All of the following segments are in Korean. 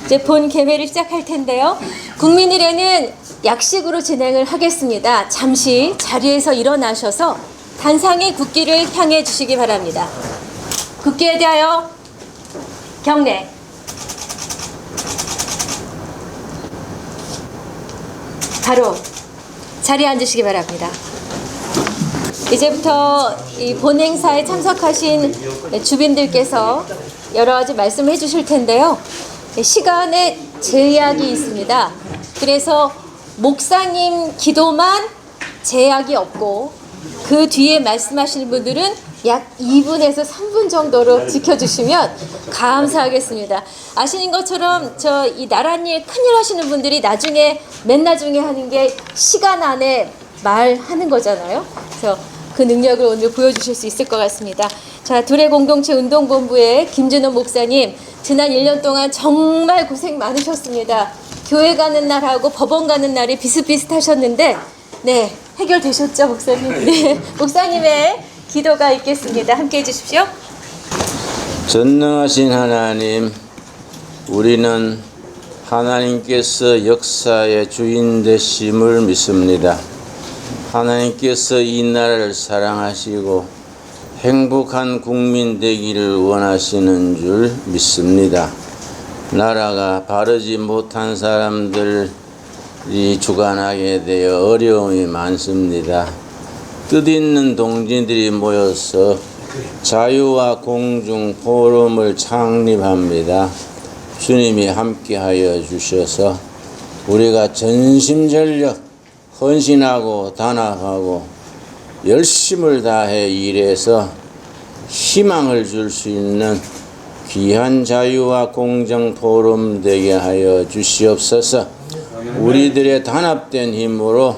이제 본 개회를 시작할 텐데요. 국민일에는 약식으로 진행을 하겠습니다. 잠시 자리에서 일어나셔서 단상의 국기를 향해 주시기 바랍니다. 국기에 대하여 경례. 바로 자리에 앉으시기 바랍니다. 이제부터 이 본행사에 참석하신 주빈들께서 여러 가지 말씀을 해주실 텐데요. 시간에 제약이 있습니다. 그래서 목사님 기도만 제약이 없고 그 뒤에 말씀하시는 분들은 약 2분에서 3분 정도로 지켜주시면 감사하겠습니다. 아시는 것처럼 이 나란 일 큰일 하시는 분들이 나중에 맨 나중에 하는 게 시간 안에 말하는 거잖아요. 그래서 그 능력을 오늘 보여주실 수 있을 것 같습니다. 자, 둘의 공동체 운동본부의 김준호 목사님, 지난 1년 동안 정말 고생 많으셨습니다. 교회 가는 날하고 법원 가는 날이 비슷비슷하셨는데, 네, 해결되셨죠, 목사님? 네, 목사님의 기도가 있겠습니다. 함께 해주십시오. 전능하신 하나님, 우리는 하나님께서 역사의 주인 되심을 믿습니다. 하나님께서 이 나라를 사랑하시고 행복한 국민 되기를 원하시는 줄 믿습니다. 나라가 바르지 못한 사람들이 주관하게 되어 어려움이 많습니다. 뜻있는 동지들이 모여서 자유와 공중 포럼을 창립합니다. 주님이 함께하여 주셔서 우리가 전심전력 헌신하고 단합하고 열심을 다해 일해서 희망을 줄 수 있는 귀한 자유와 공정 포럼 되게 하여 주시옵소서. 우리들의 단합된 힘으로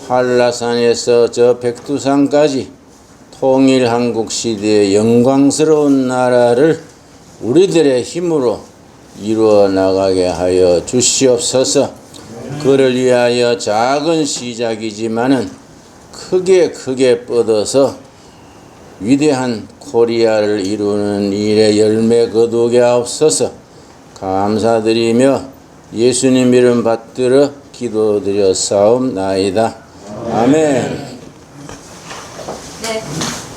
한라산에서 저 백두산까지 통일 한국 시대의 영광스러운 나라를 우리들의 힘으로 이루어 나가게 하여 주시옵소서. 그를 위하여 작은 시작이지만은 크게 뻗어서 위대한 코리아를 이루는 일에 열매 거두게 하옵소서. 감사드리며 예수님 이름 받들어 기도드려 싸움나이다. 아멘. 네,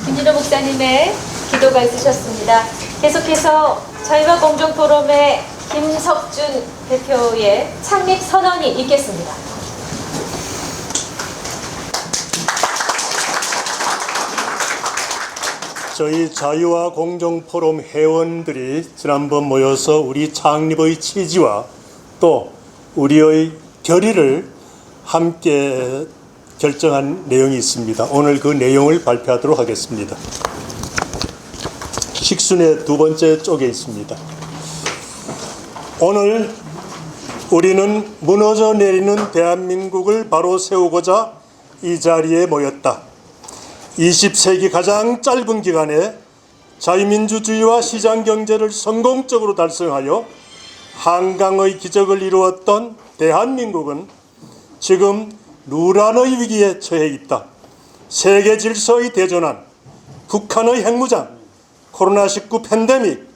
김진호 목사님의 기도가 있으셨습니다. 계속해서 저희와 공정포럼의 김석준 대표의 창립 선언이 있겠습니다. 저희 자유와 공정포럼 회원들이 지난번 모여서 우리 창립의 취지와 또 우리의 결의를 함께 결정한 내용이 있습니다. 오늘 그 내용을 발표하도록 하겠습니다. 식순의 두 번째 쪽에 있습니다. 오늘 우리는 무너져 내리는 대한민국을 바로 세우고자 이 자리에 모였다. 20세기 가장 짧은 기간에 자유민주주의와 시장경제를 성공적으로 달성하여 한강의 기적을 이루었던 대한민국은 지금 누란의 위기에 처해 있다. 세계 질서의 대전환, 북한의 핵무장, 코로나19 팬데믹,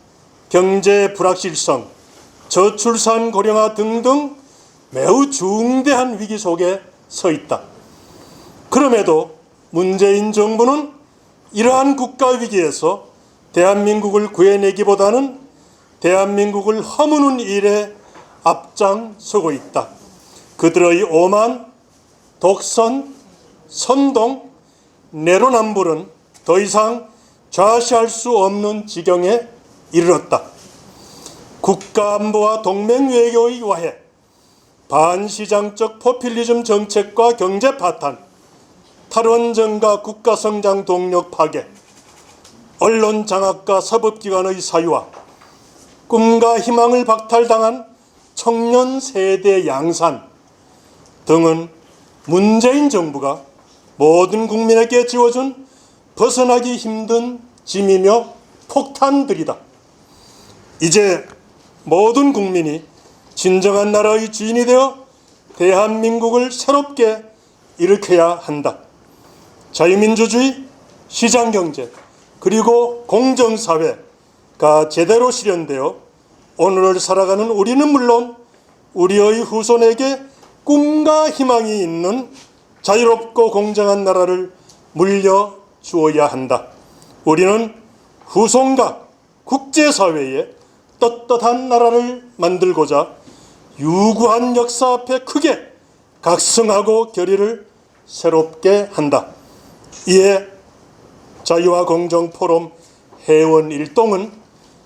경제 불확실성, 저출산 고령화 등등 매우 중대한 위기 속에 서 있다. 그럼에도 문재인 정부는 이러한 국가 위기에서 대한민국을 구해내기보다는 대한민국을 허무는 일에 앞장서고 있다. 그들의 오만, 독선, 선동, 내로남불은 더 이상 좌시할 수 없는 지경에 이르렀다. 국가안보와 동맹외교의 와해, 반시장적 포퓰리즘 정책과 경제 파탄, 탈원전과 국가성장 동력 파괴, 언론 장악과 사법기관의 사유화, 꿈과 희망을 박탈당한 청년 세대 양산 등은 문재인 정부가 모든 국민에게 지워준 벗어나기 힘든 짐이며 폭탄들이다. 이제 모든 국민이 진정한 나라의 주인이 되어 대한민국을 새롭게 일으켜야 한다. 자유민주주의, 시장경제, 그리고 공정사회가 제대로 실현되어 오늘을 살아가는 우리는 물론 우리의 후손에게 꿈과 희망이 있는 자유롭고 공정한 나라를 물려주어야 한다. 우리는 후손과 국제사회에 떳떳한 나라를 만들고자 유구한 역사 앞에 크게 각성하고 결의를 새롭게 한다. 이에 자유와 공정 포럼 회원 일동은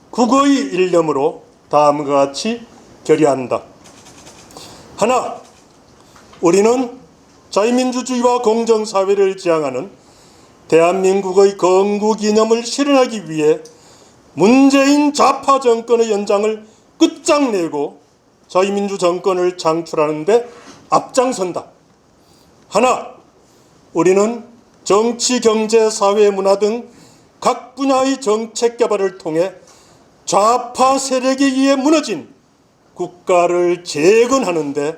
국의 일념으로 다음과 같이 결의한다. 하나, 우리는 자유민주주의와 공정사회를 지향하는 대한민국의 건국 이념을 실현하기 위해 문재인 좌파 정권의 연장을 끝장내고 자유민주 정권을 창출하는 데 앞장선다. 하나, 우리는 정치, 경제, 사회, 문화 등 각 분야의 정책 개발을 통해 좌파 세력에 의해 무너진 국가를 재건하는 데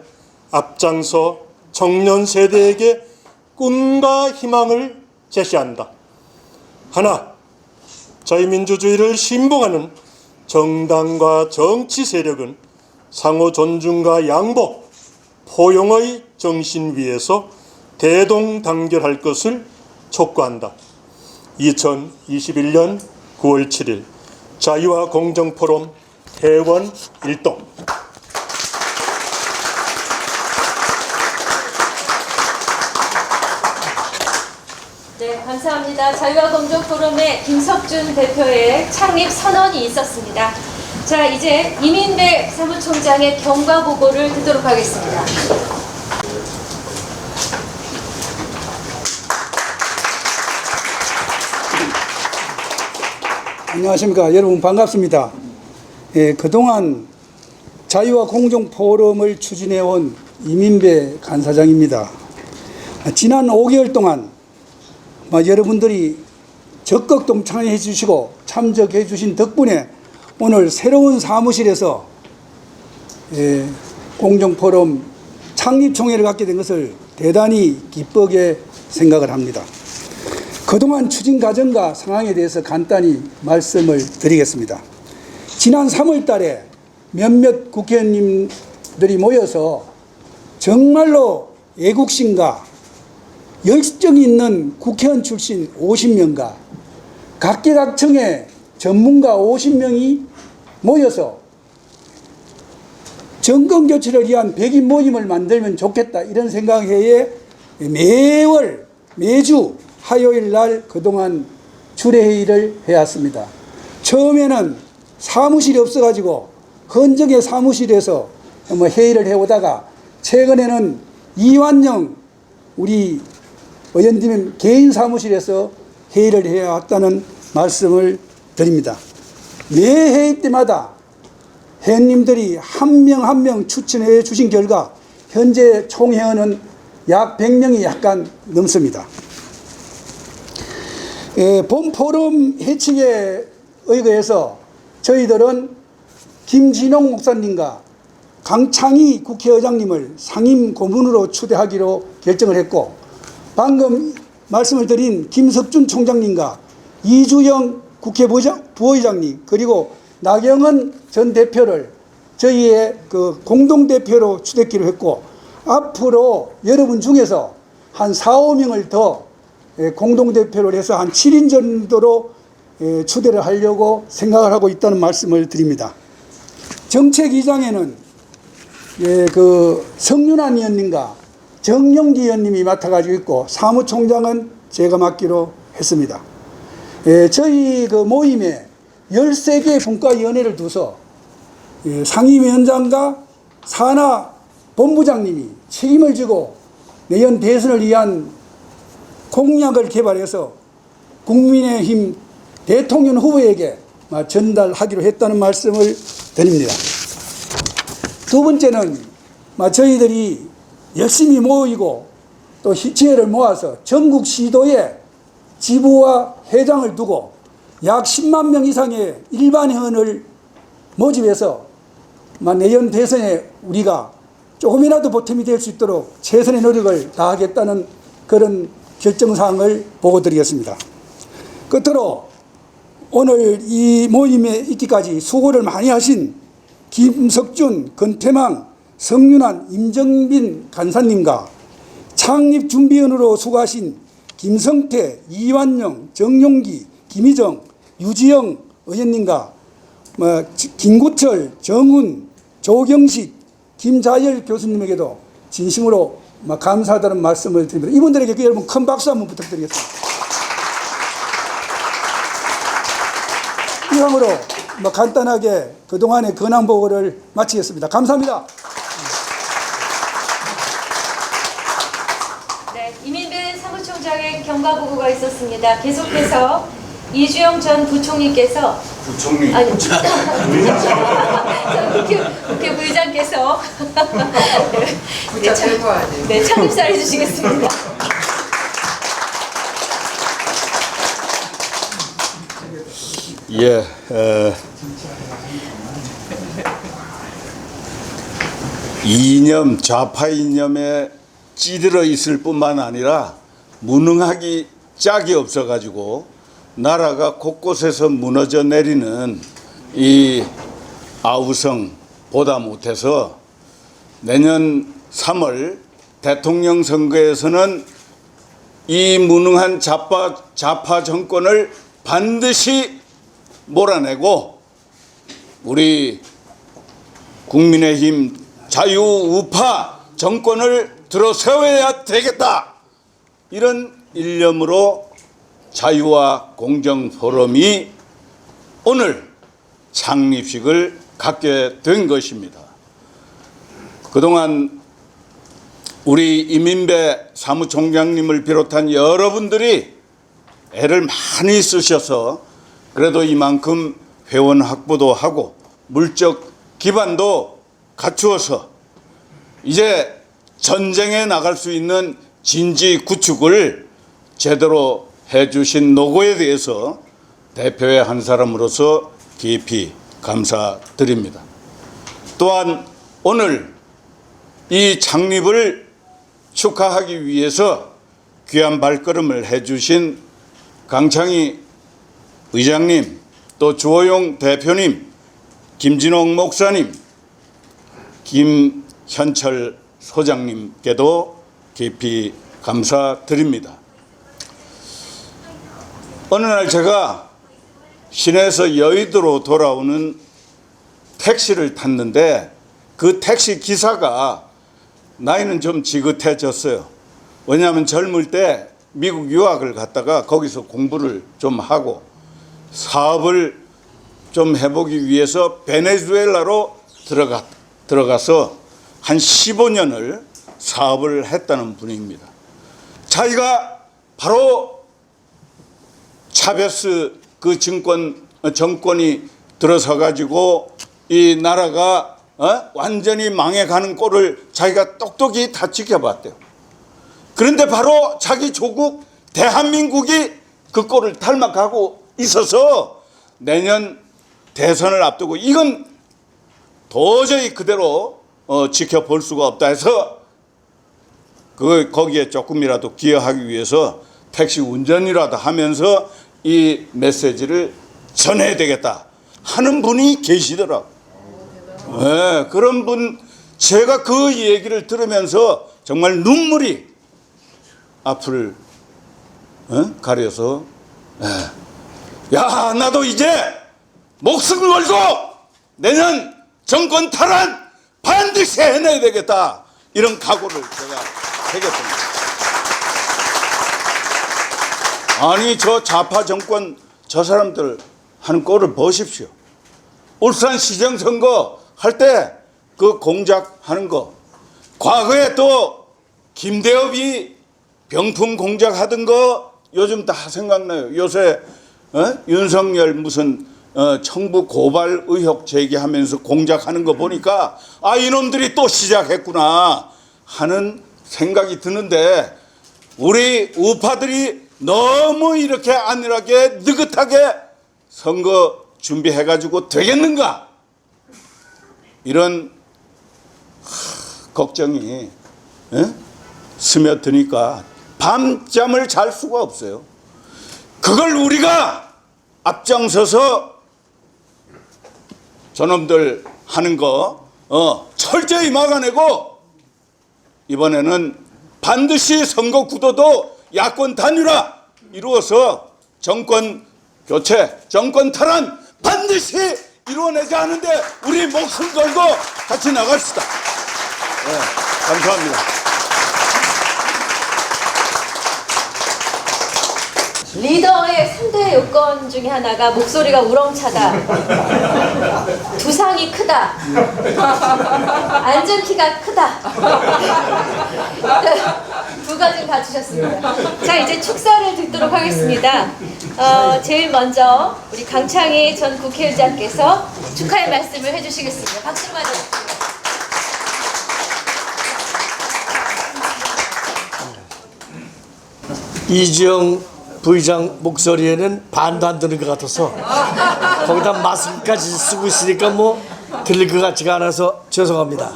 앞장서 청년 세대에게 꿈과 희망을 제시한다. 하나, 자유민주주의를 신봉하는 정당과 정치 세력은 상호 존중과 양보, 포용의 정신 위에서 대동단결할 것을 촉구한다. 2021년 9월 7일 자유와 공정 포럼 회원 일동. 네, 감사합니다. 자유와 공정 포럼의 김석준 대표의 창립 선언이 있었습니다. 자, 이제 이민배 사무총장의 경과 보고를 듣도록 하겠습니다. 안녕하십니까. 여러분 반갑습니다. 그동안 자유와 공정 포럼을 추진해온 이민배 간사장입니다. 지난 5개월 동안 여러분들이 적극 동참해 주시고 참석해 주신 덕분에 오늘 새로운 사무실에서 공정포럼 창립총회를 갖게 된 것을 대단히 기쁘게 생각을 합니다. 그동안 추진 과정과 상황에 대해서 간단히 말씀을 드리겠습니다. 지난 3월 달에 몇몇 국회의원님들이 모여서 정말로 애국심과 열정이 있는 국회의원 출신 50명과 각계각층의 전문가 50명이 모여서 정권교체를 위한 백인 모임을 만들면 좋겠다, 이런 생각에 매주 화요일 날 그동안 주례회의를 해왔습니다. 처음에는 사무실이 없어가지고 헌정의 사무실에서 회의를 해오다가 최근에는 이완영 우리 의원님 개인 사무실에서 회의를 해왔다는 말씀을 드립니다. 매 회의 때마다 회원님들이 한 명 한 명 추천해 주신 결과 현재 총회원은 약 100명이 약간 넘습니다. 본 포럼 회칙에 의거해서 저희들은 김진홍 목사님과 강창희 국회의장님을 상임 고문으로 초대하기로 결정을 했고, 방금 말씀을 드린 김석준 총장님과 이주영 국회 부의장님 그리고 나경원 전 대표를 저희의 공동대표로 추대기로 했고, 앞으로 여러분 중에서 한 4, 5명을 더 공동대표를 해서 한 7인 정도로 추대를 하려고 생각을 하고 있다는 말씀을 드립니다. 정책위장에는 성윤환 의원님과 정용기 의원님이 맡아가지고 있고, 사무총장은 제가 맡기로 했습니다. 저희 모임에 13개의 분과위원회를 두서 상임위원장과 산하 본부장님이 책임을 지고 내년 대선을 위한 공약을 개발해서 국민의힘 대통령 후보에게 전달하기로 했다는 말씀을 드립니다. 두 번째는 저희들이 열심히 모이고 또 지혜를 모아서 전국 시도에 지부와 회장을 두고 약 10만 명 이상의 일반 회원을 모집해서 내년 대선에 우리가 조금이라도 보탬이 될 수 있도록 최선의 노력을 다하겠다는 그런 결정사항을 보고드리겠습니다. 끝으로 오늘 이 모임에 있기까지 수고를 많이 하신 김석준, 권태망, 성윤환, 임정빈 간사님과 창립준비위원으로 수고하신 김성태, 이완영, 정용기, 김희정, 유지영 의원님과 김구철, 정훈, 조경식, 김자열 교수님에게도 진심으로 감사하다는 말씀을 드립니다. 이분들에게 여러분 큰 박수 한번 부탁드리겠습니다. 이상으로 간단하게 그동안의 근황보고를 마치겠습니다. 감사합니다. 네, 이민배 사무총장의 경과보고가 있었습니다. 계속해서 이주영 전 부총리께서 부총리. 아니, 국회 부의장께서 네, 창립사를 해주시겠습니다. 예, 이념, 좌파 이념에 찌들어 있을 뿐만 아니라 무능하기 짝이 없어가지고 나라가 곳곳에서 무너져 내리는 이 아우성 보다 못해서 내년 3월 대통령 선거에서는 이 무능한 좌파 정권을 반드시 몰아내고 우리 국민의힘 자유우파 정권을 들어세워야 되겠다. 이런 일념으로 자유와 공정 포럼이 오늘 창립식을 갖게 된 것입니다. 그동안 우리 이민배 사무총장님을 비롯한 여러분들이 애를 많이 쓰셔서 그래도 이만큼 회원 확보도 하고 물적 기반도 갖추어서 이제 전쟁에 나갈 수 있는 진지 구축을 제대로 해주신 노고에 대해서 대표의 한 사람으로서 깊이 감사드립니다. 또한 오늘 이 창립을 축하하기 위해서 귀한 발걸음을 해주신 강창희 의장님, 또 주호용 대표님, 김진홍 목사님, 김현철 소장님께도 깊이 감사드립니다. 어느 날 제가 시내에서 여의도로 돌아오는 택시를 탔는데 그 택시 기사가 나이는 좀 지긋해졌어요. 왜냐하면 젊을 때 미국 유학을 갔다가 거기서 공부를 좀 하고 사업을 좀 해보기 위해서 베네수엘라로 들어가서 한 15년을 사업을 했다는 분입니다. 자기가 바로 차베스 그 정권이 들어서 가지고 이 나라가 완전히 망해가는 꼴을 자기가 똑똑히 다 지켜봤대요. 그런데 바로 자기 조국 대한민국이 그 꼴을 닮아가고 있어서 내년 대선을 앞두고 이건 도저히 그대로 지켜볼 수가 없다 해서 거기에 조금이라도 기여하기 위해서 택시 운전이라도 하면서 이 메시지를 전해야 되겠다 하는 분이 계시더라고요. 네, 그런 분, 제가 그 얘기를 들으면서 정말 눈물이 앞을 가려서 야, 나도 이제 목숨을 걸고 내년 정권 탈환 반드시 해내야 되겠다, 이런 각오를 제가 하겠습니다. 아니, 저 좌파 정권 저 사람들 하는 꼴을 보십시오. 울산시장 선거 할 때 그 공작하는 거, 과거에 또 김대엽이 병풍 공작하던 거 요즘 다 생각나요. 요새 윤석열 무슨 청부 고발 의혹 제기하면서 공작하는 거 보니까 아, 이놈들이 또 시작했구나 하는 생각이 드는데, 우리 우파들이 너무 이렇게 안일하게 느긋하게 선거 준비해가지고 되겠는가, 이런 걱정이 스며드니까 밤잠을 잘 수가 없어요. 그걸 우리가 앞장서서 저놈들 하는 거 철저히 막아내고 이번에는 반드시 선거 구도도 야권 단일화 이루어서 정권 교체, 정권 탈환 반드시 이루어내자 하는데 우리 목숨 걸고 같이 나갑시다. 감사합니다. 리더의 3대 요건 중에 하나가 목소리가 우렁차다, 두상이 크다, 앉은 키가 크다. 두 가지를 갖추셨습니다. 자, 이제 축사를 듣도록 하겠습니다. 제일 먼저 우리 강창희 전 국회의장께서 축하의 말씀을 해주시겠습니다. 박수로 맞아주세요. 이지영 부의장 목소리에는 반도 안 드는 것 같아서 거기다 마스크까지 쓰고 있으니까 뭐 들릴 것 같지가 않아서 죄송합니다.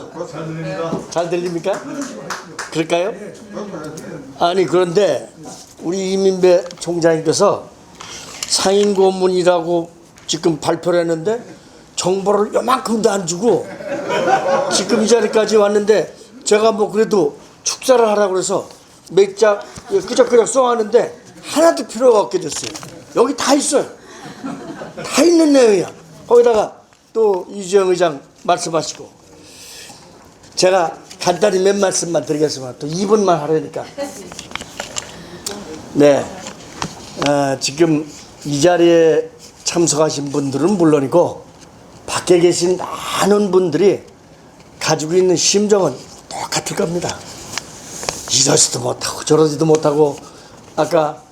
잘 들립니까? 그럴까요? 아니 그런데 우리 이민배 총장님께서 상임고문이라고 지금 발표를 했는데 정보를 요만큼도 안 주고 지금 이 자리까지 왔는데 제가 뭐 그래도 축사를 하라고 그래서 몇 장 끄적끄적 써왔는데 하나도 필요가 없게 됐어요. 여기 다 있어요. 다 있는 내용이야. 거기다가 또 이주영 의장 말씀하시고 제가 간단히 몇 말씀만 드리겠습니다. 또 2분만 하려니까. 네, 지금 이 자리에 참석하신 분들은 물론이고 밖에 계신 많은 분들이 가지고 있는 심정은 똑같을 겁니다. 이러지도 못하고 저러지도 못하고 아까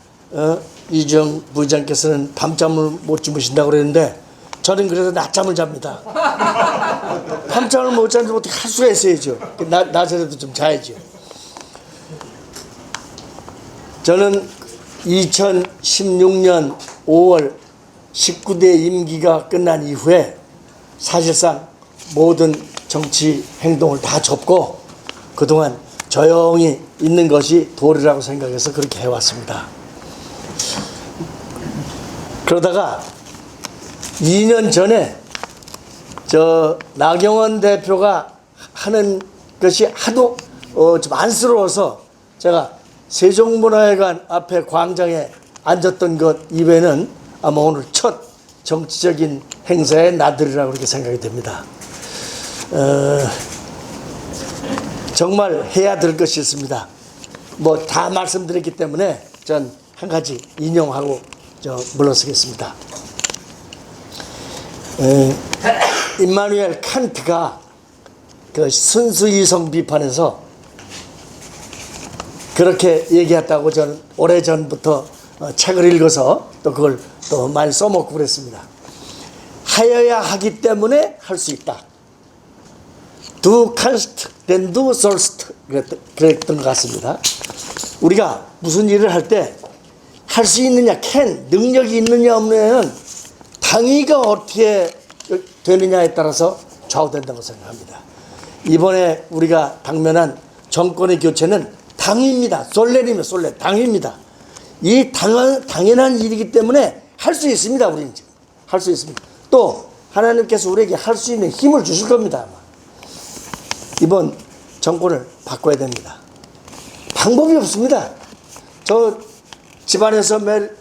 이주영 부의장께서는 밤잠을 못 주무신다고 그랬는데 저는 그래서 낮잠을 잡니다. 밤잠을 못 자는데 어떻게 할 수가 있어야죠. 낮에라도 좀 자야죠. 저는 2016년 5월 19대 임기가 끝난 이후에 사실상 모든 정치 행동을 다 접고 그동안 조용히 있는 것이 도리라고 생각해서 그렇게 해왔습니다. 그러다가 2년 전에 저 나경원 대표가 하는 것이 하도 좀 안쓰러워서 제가 세종문화회관 앞에 광장에 앉았던 것 이외에는 아마 오늘 첫 정치적인 행사의 나들이라고 그렇게 생각이 됩니다. 정말 해야 될 것이 있습니다. 뭐 다 말씀드렸기 때문에 전 한 가지 인용하고 물러서겠습니다. 임마누엘 칸트가 그 순수이성 비판에서 그렇게 얘기했다고 저는 오래전부터 책을 읽어서 또 그걸 또 많이 써먹고 그랬습니다. 하여야 하기 때문에 할 수 있다. Du kannst, denn du sollst 그랬던 것 같습니다. 우리가 무슨 일을 할 때 할 수 있느냐, can, 능력이 있느냐 없느냐는 당위가 어떻게 되느냐에 따라서 좌우된다고 생각합니다. 이번에 우리가 당면한 정권의 교체는 당위입니다. 솔레리면 솔레, 당위입니다. 이 당연한 일이기 때문에 할 수 있습니다. 우리는 할 수 있습니다. 또 하나님께서 우리에게 할 수 있는 힘을 주실 겁니다. 아마. 이번 정권을 바꿔야 됩니다. 방법이 없습니다. 저 집안에서 매일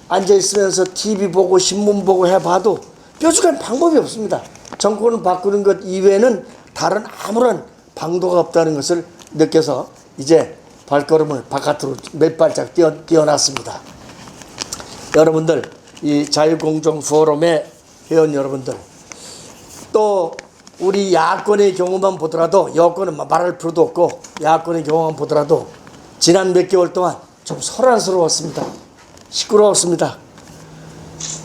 앉아있으면서 TV 보고 신문 보고 해봐도 뾰족한 방법이 없습니다. 정권을 바꾸는 것 이외에는 다른 아무런 방도가 없다는 것을 느껴서 이제 발걸음을 바깥으로 몇 발짝 띄어놨습니다. 여러분들, 이 자유공정포럼의 회원 여러분들, 또 우리 야권의 경우만 보더라도, 여권은 말할 필요도 없고 야권의 경우만 보더라도 지난 몇 개월 동안 좀 소란스러웠습니다. 시끄러웠습니다.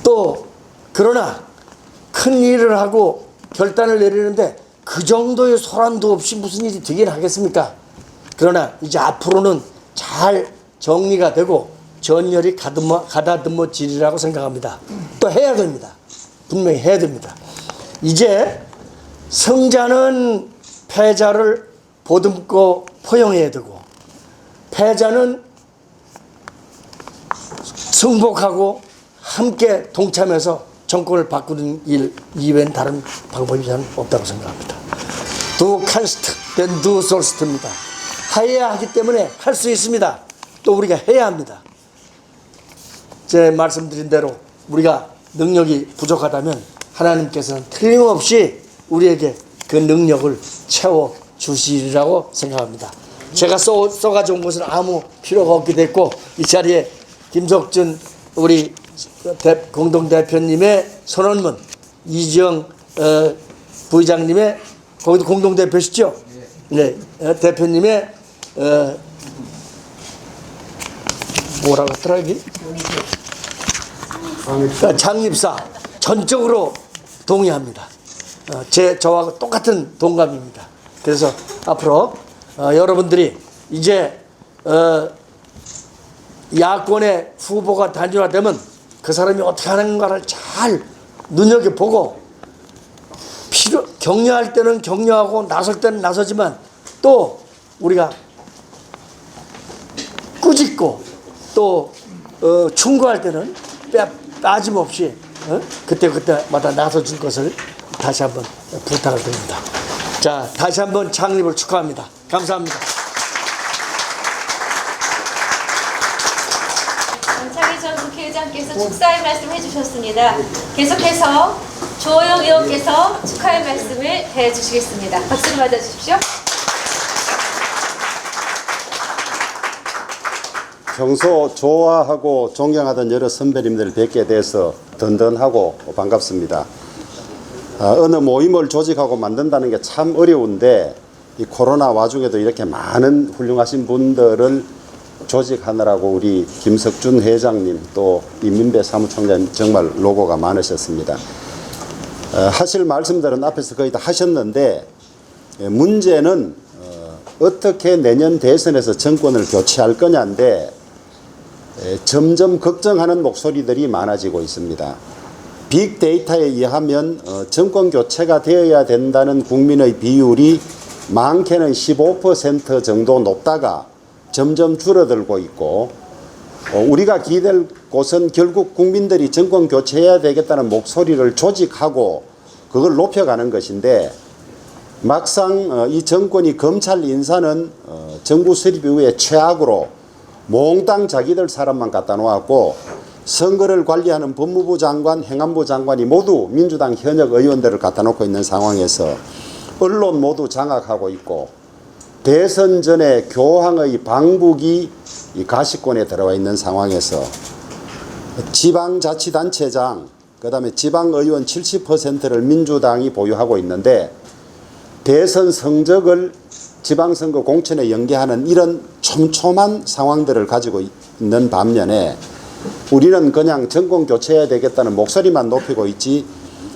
또 그러나 큰 일을 하고 결단을 내리는데 그 정도의 소란도 없이 무슨 일이 되긴 하겠습니까? 그러나 이제 앞으로는 잘 정리가 되고 전열이 가다듬어지리라고 생각합니다. 또 해야 됩니다. 분명히 해야 됩니다. 이제 승자는 패자를 보듬고 포용해야 되고 패자는 승복하고 함께 동참해서 정권을 바꾸는 일 이외엔 다른 방법이 저는 없다고 생각합니다. Do canst, then do soulst입니다. 해야 하기 때문에 할 수 있습니다. 또 우리가 해야 합니다. 제 말씀드린 대로 우리가 능력이 부족하다면 하나님께서는 틀림없이 우리에게 그 능력을 채워 주시리라고 생각합니다. 제가 써가지고 온 것은 아무 필요가 없게 됐고, 이 자리에 김석준 우리 공동대표님의 선언문, 이지영 부의장님의 거기도 공동대표시죠? 네, 대표님의 뭐라고 했더라 여기? 장립사 전적으로 동의합니다. 저와 똑같은 동감입니다. 그래서 앞으로 여러분들이 이제 야권의 후보가 단일화되면 그 사람이 어떻게 하는가를 잘 눈여겨보고 격려할 때는 격려하고 나설 때는 나서지만 또 우리가 꾸짖고 또 충고할 때는 빠짐없이 그때마다 나서줄 것을 다시 한번 부탁을 드립니다. 자, 다시 한번 창립을 축하합니다. 감사합니다. 장창희 전 국회의장께서 축사의 말씀을 해주셨습니다. 계속해서 조호영 의원께서 축하의 말씀을 해주시겠습니다. 박수를 맞아주십시오. 평소 좋아하고 존경하던 여러 선배님들 뵙게 돼서 든든하고 반갑습니다. 어느 모임을 조직하고 만든다는 게 참 어려운데 이 코로나 와중에도 이렇게 많은 훌륭하신 분들을 조직하느라고 우리 김석준 회장님 또 이민배 사무총장 정말 노고가 많으셨습니다. 하실 말씀들은 앞에서 거의 다 하셨는데 문제는 어떻게 내년 대선에서 정권을 교체할 거냐인데 점점 걱정하는 목소리들이 많아지고 있습니다. 빅데이터에 의하면 정권 교체가 되어야 된다는 국민의 비율이 많게는 15% 정도 높다가 점점 줄어들고 있고 우리가 기댈 곳은 결국 국민들이 정권 교체해야 되겠다는 목소리를 조직하고 그걸 높여가는 것인데 막상 이 정권이 검찰 인사는 정부 수립 이후에 최악으로 몽땅 자기들 사람만 갖다 놓았고 선거를 관리하는 법무부 장관, 행안부 장관이 모두 민주당 현역 의원들을 갖다 놓고 있는 상황에서 언론 모두 장악하고 있고 대선 전에 교황의 방북이 이 가시권에 들어와 있는 상황에서 지방자치단체장, 그 다음에 지방의원 70%를 민주당이 보유하고 있는데 대선 성적을 지방선거 공천에 연계하는 이런 촘촘한 상황들을 가지고 있는 반면에 우리는 그냥 정권 교체해야 되겠다는 목소리만 높이고 있지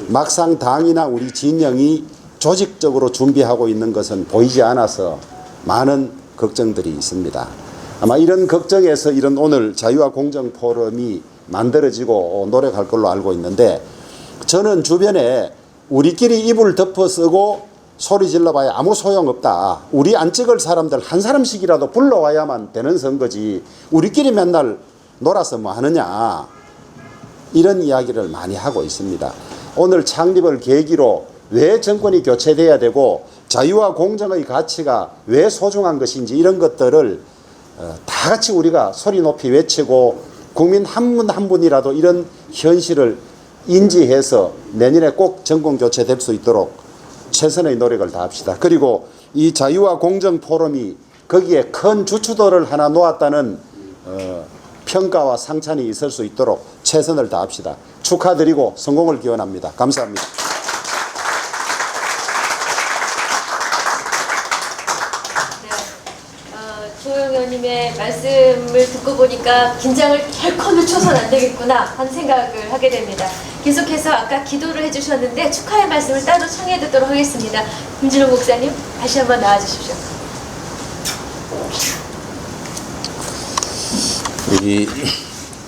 막상 당이나 우리 진영이 조직적으로 준비하고 있는 것은 보이지 않아서 많은 걱정들이 있습니다. 아마 이런 걱정에서 이런 오늘 자유와 공정 포럼이 만들어지고 노력할 걸로 알고 있는데 저는 주변에 우리끼리 이불 덮어 쓰고 소리 질러봐야 아무 소용없다. 우리 안 찍을 사람들 한 사람씩이라도 불러와야만 되는 선거지 우리끼리 맨날 놀아서 뭐 하느냐 이런 이야기를 많이 하고 있습니다. 오늘 창립을 계기로 왜 정권이 교체돼야 되고 자유와 공정의 가치가 왜 소중한 것인지 이런 것들을 다 같이 우리가 소리 높이 외치고 국민 한 분 한 분이라도 이런 현실을 인지해서 내년에 꼭 정권 교체될 수 있도록 최선의 노력을 다합시다. 그리고 이 자유와 공정 포럼이 거기에 큰 주추도를 하나 놓았다는 평가와 상찬이 있을 수 있도록 최선을 다합시다. 축하드리고 성공을 기원합니다. 감사합니다. 조영 의원님의 말씀을 듣고 보니까 긴장을 덜컥 늦춰서는 안 되겠구나 하는 생각을 하게 됩니다. 계속해서 아까 기도를 해주셨는데 축하의 말씀을 따로 청해 듣도록 하겠습니다. 김진호 목사님 다시 한번 나와주십시오. 우리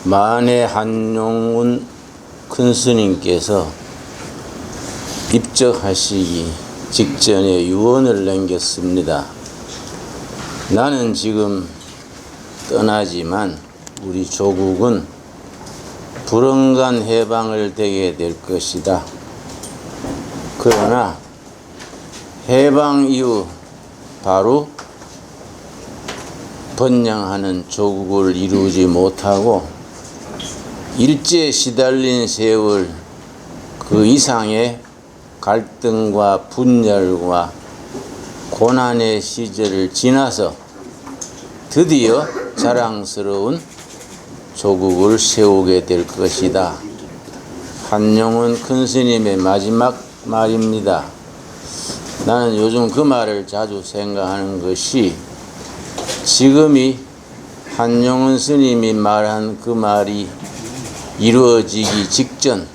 만해 한용운 큰 스님께서 입적하시기 직전에 유언을 남겼습니다. 나는 지금 떠나지만 우리 조국은 불언간 해방을 되게 될 것이다. 그러나 해방 이후 바로 번영하는 조국을 이루지 못하고 일제에 시달린 세월 그 이상의 갈등과 분열과 고난의 시절을 지나서 드디어 자랑스러운 조국을 세우게 될 것이다. 한용운 큰 스님의 마지막 말입니다. 나는 요즘 그 말을 자주 생각하는 것이 지금이 한용운 스님이 말한 그 말이 이루어지기 직전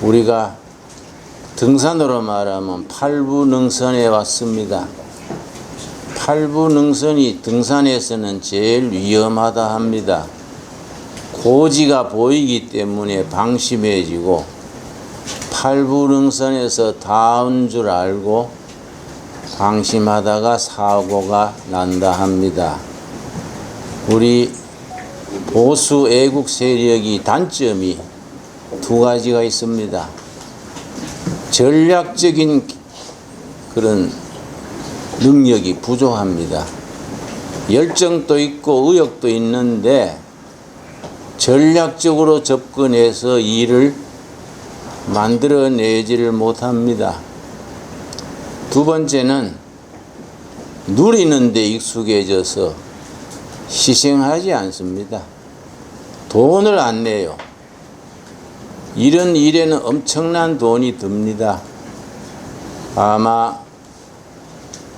우리가 등산으로 말하면 팔부능선에 왔습니다. 팔부능선이 등산에서는 제일 위험하다 합니다. 고지가 보이기 때문에 방심해지고 팔부능선에서 닿은 줄 알고 방심하다가 사고가 난다 합니다. 우리 보수 애국 세력이 단점이 두 가지가 있습니다. 전략적인 그런 능력이 부족합니다. 열정도 있고 의욕도 있는데 전략적으로 접근해서 일을 만들어내지를 못합니다. 두 번째는 누리는 데 익숙해져서 희생하지 않습니다. 돈을 안 내요. 이런 일에는 엄청난 돈이 듭니다. 아마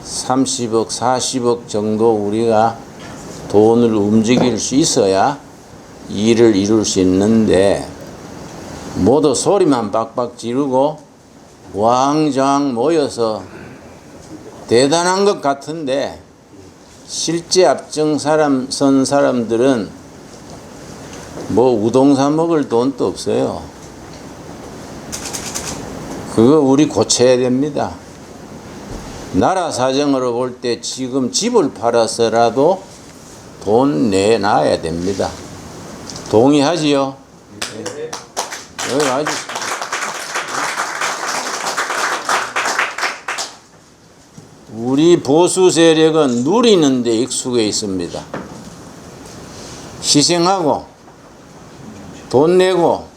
30억, 40억 정도 우리가 돈을 움직일 수 있어야 일을 이룰 수 있는데 모두 소리만 빡빡 지르고 왕좌왕 모여서 대단한 것 같은데 실제 앞장선 사람들은 뭐 우동 사 먹을 돈도 없어요. 그거 우리 고쳐야 됩니다. 나라 사정으로 볼 때 지금 집을 팔아서라도 돈 내놔야 됩니다. 동의하지요? 네. 여기 와주세요. 우리 보수 세력은 누리는 데 익숙해 있습니다. 희생하고 돈 내고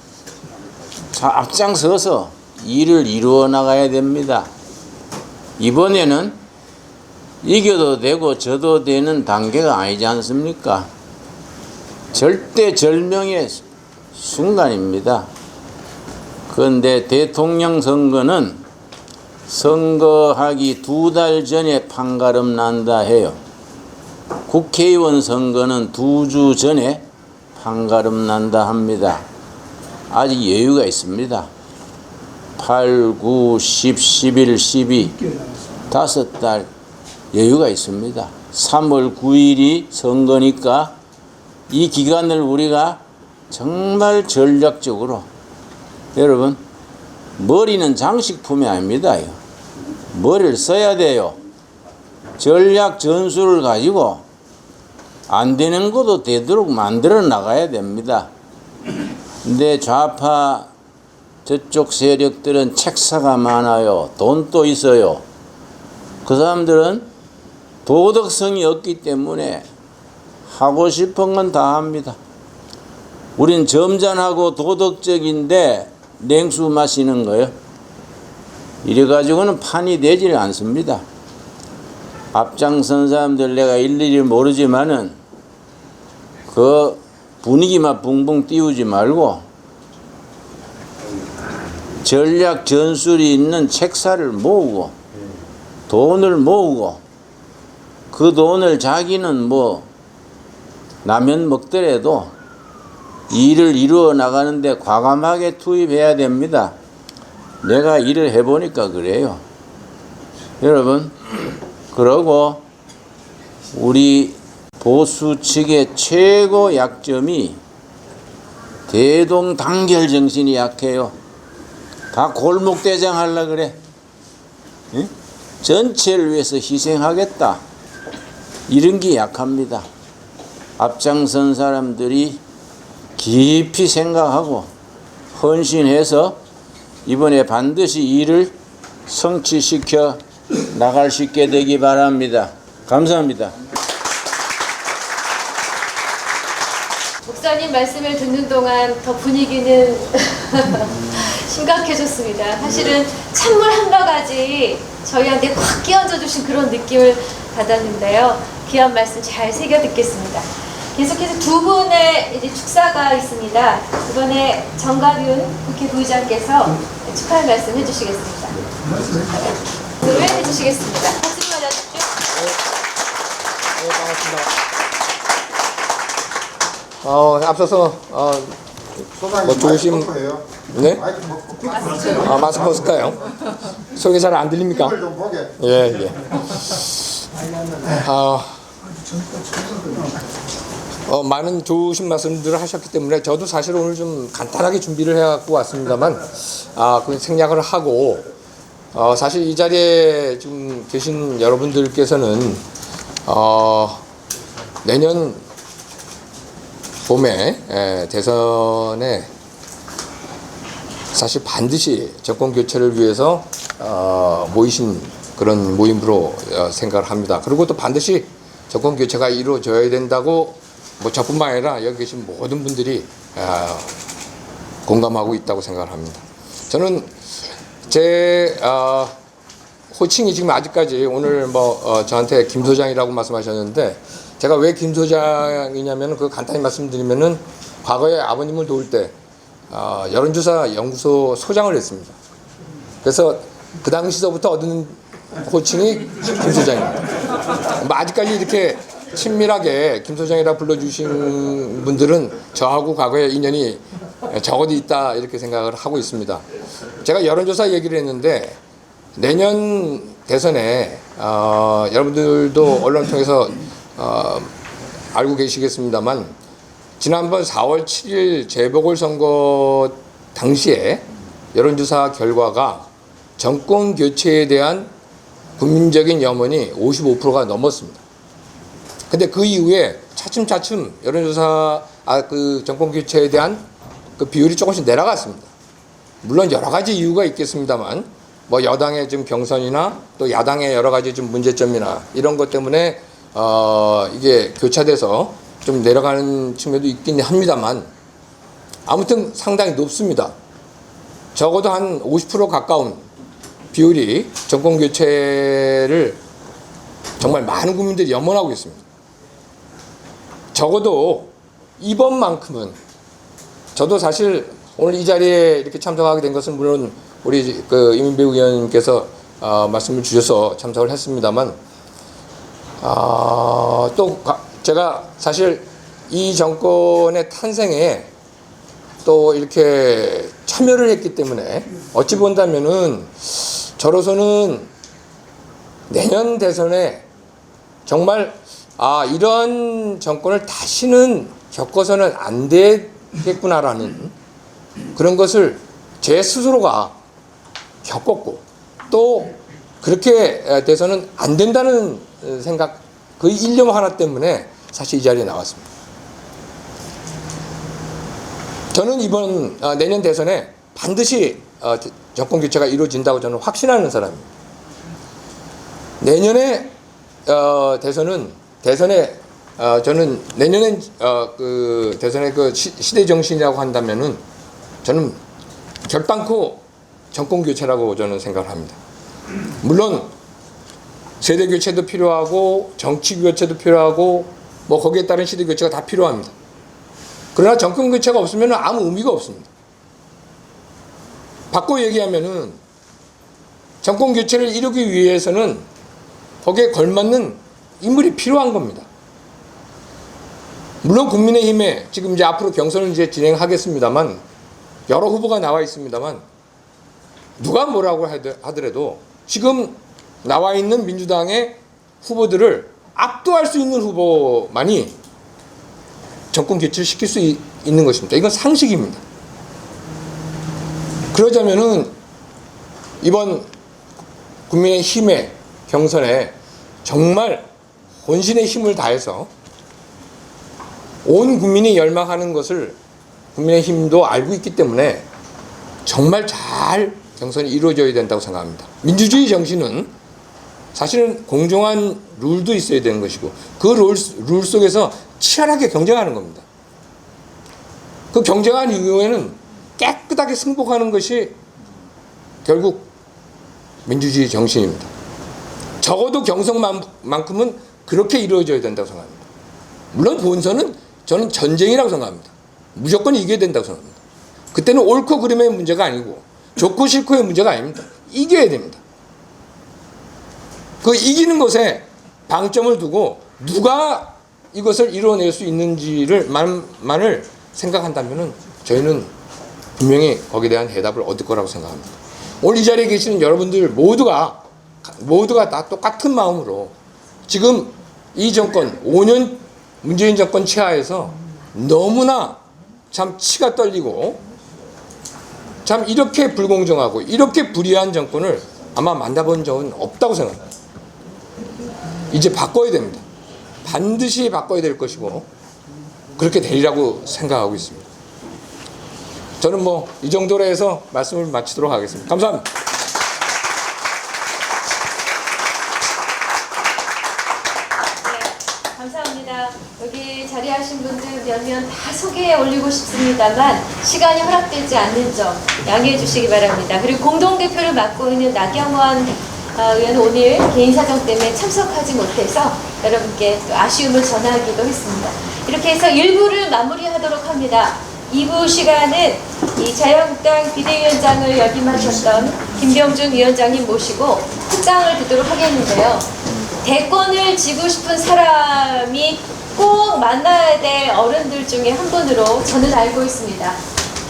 앞장서서 일을 이루어 나가야 됩니다. 이번에는 이겨도 되고 져도 되는 단계가 아니지 않습니까? 절대절명의 순간입니다. 그런데 대통령 선거는 선거하기 2달 전에 판가름 난다 해요. 국회의원 선거는 2주 전에 판가름 난다 합니다. 아직 여유가 있습니다. 8, 9, 10, 11, 12 5달 여유가 있습니다. 3월 9일이 선거니까 이 기간을 우리가 정말 전략적으로 여러분 머리는 장식품이 아닙니다. 머리를 써야 돼요. 전략 전술을 가지고 안 되는 것도 되도록 만들어 나가야 됩니다. 근데 좌파 저쪽 세력들은 책사가 많아요. 돈도 있어요. 그 사람들은 도덕성이 없기 때문에 하고 싶은 건 다 합니다. 우린 점잖하고 도덕적인데 냉수 마시는 거예요. 이래가지고는 판이 되질 않습니다. 앞장선 사람들 내가 일일이 모르지만은 그 분위기만 붕붕 띄우지 말고 전략 전술이 있는 책사를 모으고 돈을 모으고 그 돈을 자기는 뭐 라면 먹더라도 일을 이루어 나가는데 과감하게 투입해야 됩니다. 내가 일을 해보니까 그래요. 여러분, 그러고 우리 보수 측의 최고 약점이 대동단결 정신이 약해요. 다 골목대장 하려 그래. 응? 전체를 위해서 희생하겠다. 이런 게 약합니다. 앞장선 사람들이 깊이 생각하고 헌신해서 이번에 반드시 일을 성취시켜 나갈 수 있게 되기 바랍니다. 감사합니다. 목사님 말씀을 듣는 동안 더 분위기는 심각해졌습니다. 사실은 찬물 한 바가지 저희한테 확 끼얹어 주신 그런 느낌을 받았는데요. 귀한 말씀 잘 새겨 듣겠습니다. 계속해서 두 분의 이제 축사가 있습니다. 이번에 정가윤 국회부의장께서 축하의 말씀 해주시겠습니다. 네, 해주시겠습니다. 박수 좀 맞아주십시오. 앞서서 뭐 좋으신 네? 마스크 벗을까요? 소리 잘 안 들립니까? 예. 많은 좋으신 말씀들을 하셨기 때문에 저도 사실 오늘 좀 간단하게 준비를 해갖고 왔습니다만 그 생략을 하고 사실 이 자리에 좀 계신 여러분들께서는 내년 봄에 대선에 사실 반드시 정권 교체를 위해서 모이신 그런 모임으로 생각을 합니다. 그리고 또 반드시 정권 교체가 이루어져야 된다고 뭐 저뿐만 아니라 여기 계신 모든 분들이 공감하고 있다고 생각을 합니다. 저는 제 호칭이 지금 아직까지 오늘 뭐 저한테 김 소장이라고 말씀하셨는데 제가 왜 김 소장이냐면 그 간단히 말씀드리면은 과거에 아버님을 도울 때 여론조사 연구소 소장을 했습니다. 그래서 그 당시서부터 얻은 호칭이 김 소장입니다. 뭐 아직까지 이렇게 친밀하게 김 소장이라 불러주신 분들은 저하고 과거에 인연이 적어도 있다 이렇게 생각을 하고 있습니다. 제가 여론조사 얘기를 했는데 내년 대선에 여러분들도 언론을 통해서 알고 계시겠습니다만 지난번 4월 7일 재보궐선거 당시에 여론조사 결과가 정권 교체에 대한 국민적인 염원이 55%가 넘었습니다. 근데 그 이후에 차츰차츰 여론조사 그 정권 교체에 대한 그 비율이 조금씩 내려갔습니다. 물론 여러 가지 이유가 있겠습니다만 뭐 여당의 좀 경선이나 또 야당의 여러 가지 좀 문제점이나 이런 것 때문에 이게 교차돼서 좀 내려가는 측면도 있긴 합니다만 아무튼 상당히 높습니다. 적어도 한 50% 가까운 비율이 정권 교체를 정말 많은 국민들이 염원하고 있습니다. 적어도 이번만큼은 저도 사실 오늘 이 자리에 이렇게 참석하게 된 것은 물론 우리 그 이민배 의원께서 말씀을 주셔서 참석을 했습니다만 또 제가 사실 이 정권의 탄생에 또 이렇게 참여를 했기 때문에 어찌 본다면은 저로서는 내년 대선에 정말 이런 정권을 다시는 겪어서는 안 되겠구나라는 그런 것을 제 스스로가 겪었고 또 그렇게 돼서는 안 된다는 생각 그 일념 하나 때문에 사실 이 자리에 나왔습니다. 저는 이번 내년 대선에 반드시 정권 교체가 이루어진다고 저는 확신하는 사람입니다. 내년에 대선에 저는 내년엔 그 대선의 그 시대 정신이라고 한다면은 저는 결단코 정권 교체라고 저는 생각을 합니다. 물론 세대 교체도 필요하고 정치 교체도 필요하고 뭐 거기에 따른 시대 교체가 다 필요합니다. 그러나 정권 교체가 없으면 아무 의미가 없습니다. 바꿔 얘기하면은 정권 교체를 이루기 위해서는 거기에 걸맞는 인물이 필요한 겁니다. 물론 국민의힘에 지금 이제 앞으로 경선을 이제 진행하겠습니다만 여러 후보가 나와 있습니다만 누가 뭐라고 하더라도 지금 나와 있는 민주당의 후보들을 압도할 수 있는 후보만이 정권 교체를 시킬 수 있는 것입니다. 이건 상식입니다. 그러자면은 이번 국민의힘의 경선에 정말 혼신의 힘을 다해서 온 국민이 열망하는 것을 국민의힘도 알고 있기 때문에 정말 잘 경선이 이루어져야 된다고 생각합니다. 민주주의 정신은 사실은 공정한 룰도 있어야 되는 것이고 그 룰 속에서 치열하게 경쟁하는 겁니다. 그 경쟁한 이후에는 깨끗하게 승복하는 것이 결국 민주주의 정신입니다. 적어도 경선만큼은 그렇게 이루어져야 된다고 생각합니다. 물론 본선은 저는 전쟁이라고 생각합니다. 무조건 이겨야 된다고 생각합니다. 그때는 옳고 그름의 문제가 아니고 좋고 싫고의 문제가 아닙니다. 이겨야 됩니다. 그 이기는 것에 방점을 두고 누가 이것을 이뤄낼 수 있는지를 만을 생각한다면 저희는 분명히 거기에 대한 해답을 얻을 거라고 생각합니다. 오늘 이 자리에 계시는 여러분들 모두가 다 똑같은 마음으로 지금 이 정권 5년 문재인 정권 치하에서 너무나 참 치가 떨리고 참 이렇게 불공정하고 이렇게 불의한 정권을 아마 만나본 적은 없다고 생각합니다. 이제 바꿔야 됩니다. 반드시 바꿔야 될 것이고 그렇게 되리라고 생각하고 있습니다. 저는 뭐 이 정도로 해서 말씀을 마치도록 하겠습니다. 감사합니다. 네, 감사합니다. 여기 자리하신 분들 몇몇 다 소개해 올리고 싶습니다만 시간이 허락되지 않는 점 양해해 주시기 바랍니다. 그리고 공동대표를 맡고 있는 나경원 의원은 오늘 개인 사정 때문에 참석하지 못해서 여러분께 또 아쉬움을 전하기도 했습니다. 이렇게 해서 1부를 마무리하도록 합니다. 2부 시간은 이 자유한국당 비대위원장을 역임하셨던 김병준 위원장님 모시고 특강을 듣도록 하겠는데요. 대권을 지고 싶은 사람이 꼭 만나야 될 어른들 중에 한 분으로 저는 알고 있습니다.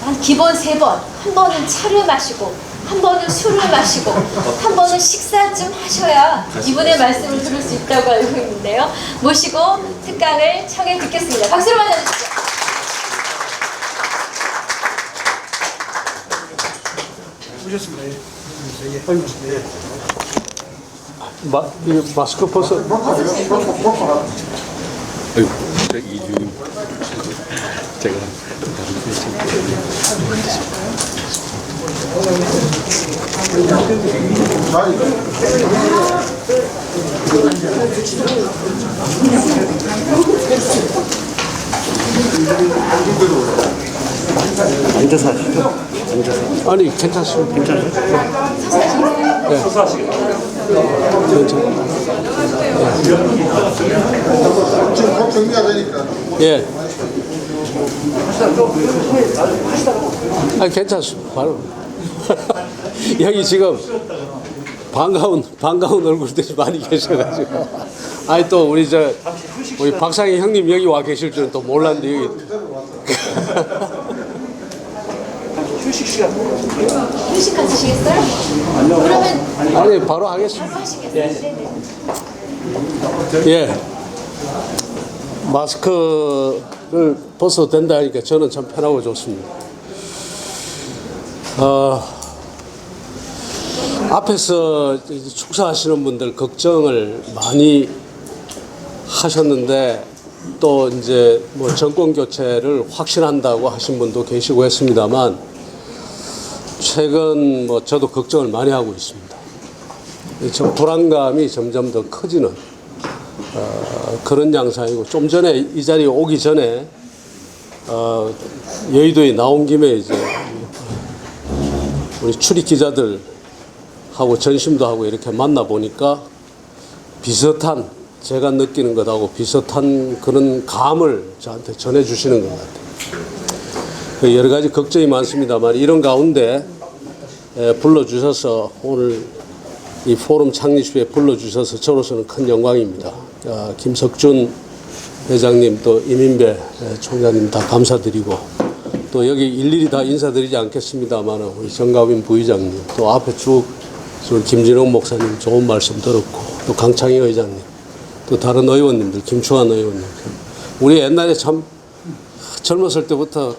한 기본 3번, 한 번은 차를 마시고 한 번은 술을 마시고 한 번은 식사 좀 하셔야 이분의 말씀을 들을 수 있다고 알고 있는데요. 모시고 특강을 청해 듣겠습니다. 박수로 맞아주시죠. 마스크 벗어. 앉아서 하시죠. 앉아서. 아니 괜찮습니다. 괜찮아요? 네. 지금 곧 정리가 되니까. 예. 아니 괜찮습니다. 바로 여기 지금 반가운 얼굴들이 많이 계셔가지고. 아니 또 우리 박상희 형님 여기 와 계실 줄은 또 몰랐는데 여기. 휴식 가지시겠어요? 그러면 아니 바로 하겠습니다. 예. 마스크를 벗어도 된다 하니까 저는 참 편하고 좋습니다. 앞에서 축사하시는 분들 걱정을 많이 하셨는데 또 이제 뭐 정권 교체를 확신한다고 하신 분도 계시고 했습니다만 최근 뭐 저도 걱정을 많이 하고 있습니다. 저 불안감이 점점 더 커지는 그런 양상이고 좀 전에 이 자리에 오기 전에 여의도에 나온 김에 이제 우리 출입 기자들하고 전심도 하고 이렇게 만나 보니까 비슷한 제가 느끼는 것하고 비슷한 그런 감을 저한테 전해주시는 것 같아요. 여러 가지 걱정이 많습니다만 이런 가운데 불러주셔서 오늘 이 포럼 창립식에 불러주셔서 저로서는 큰 영광입니다. 김석준 회장님 또 이민배 총장님 다 감사드리고 또 여기 일일이 다 인사드리지 않겠습니다만 우리 정가빈 부의장님 또 앞에 쭉 김진영 목사님 좋은 말씀 들었고 또 강창희 의장님 또 다른 의원님들 김충환 의원님 우리 옛날에 참 젊었을 때부터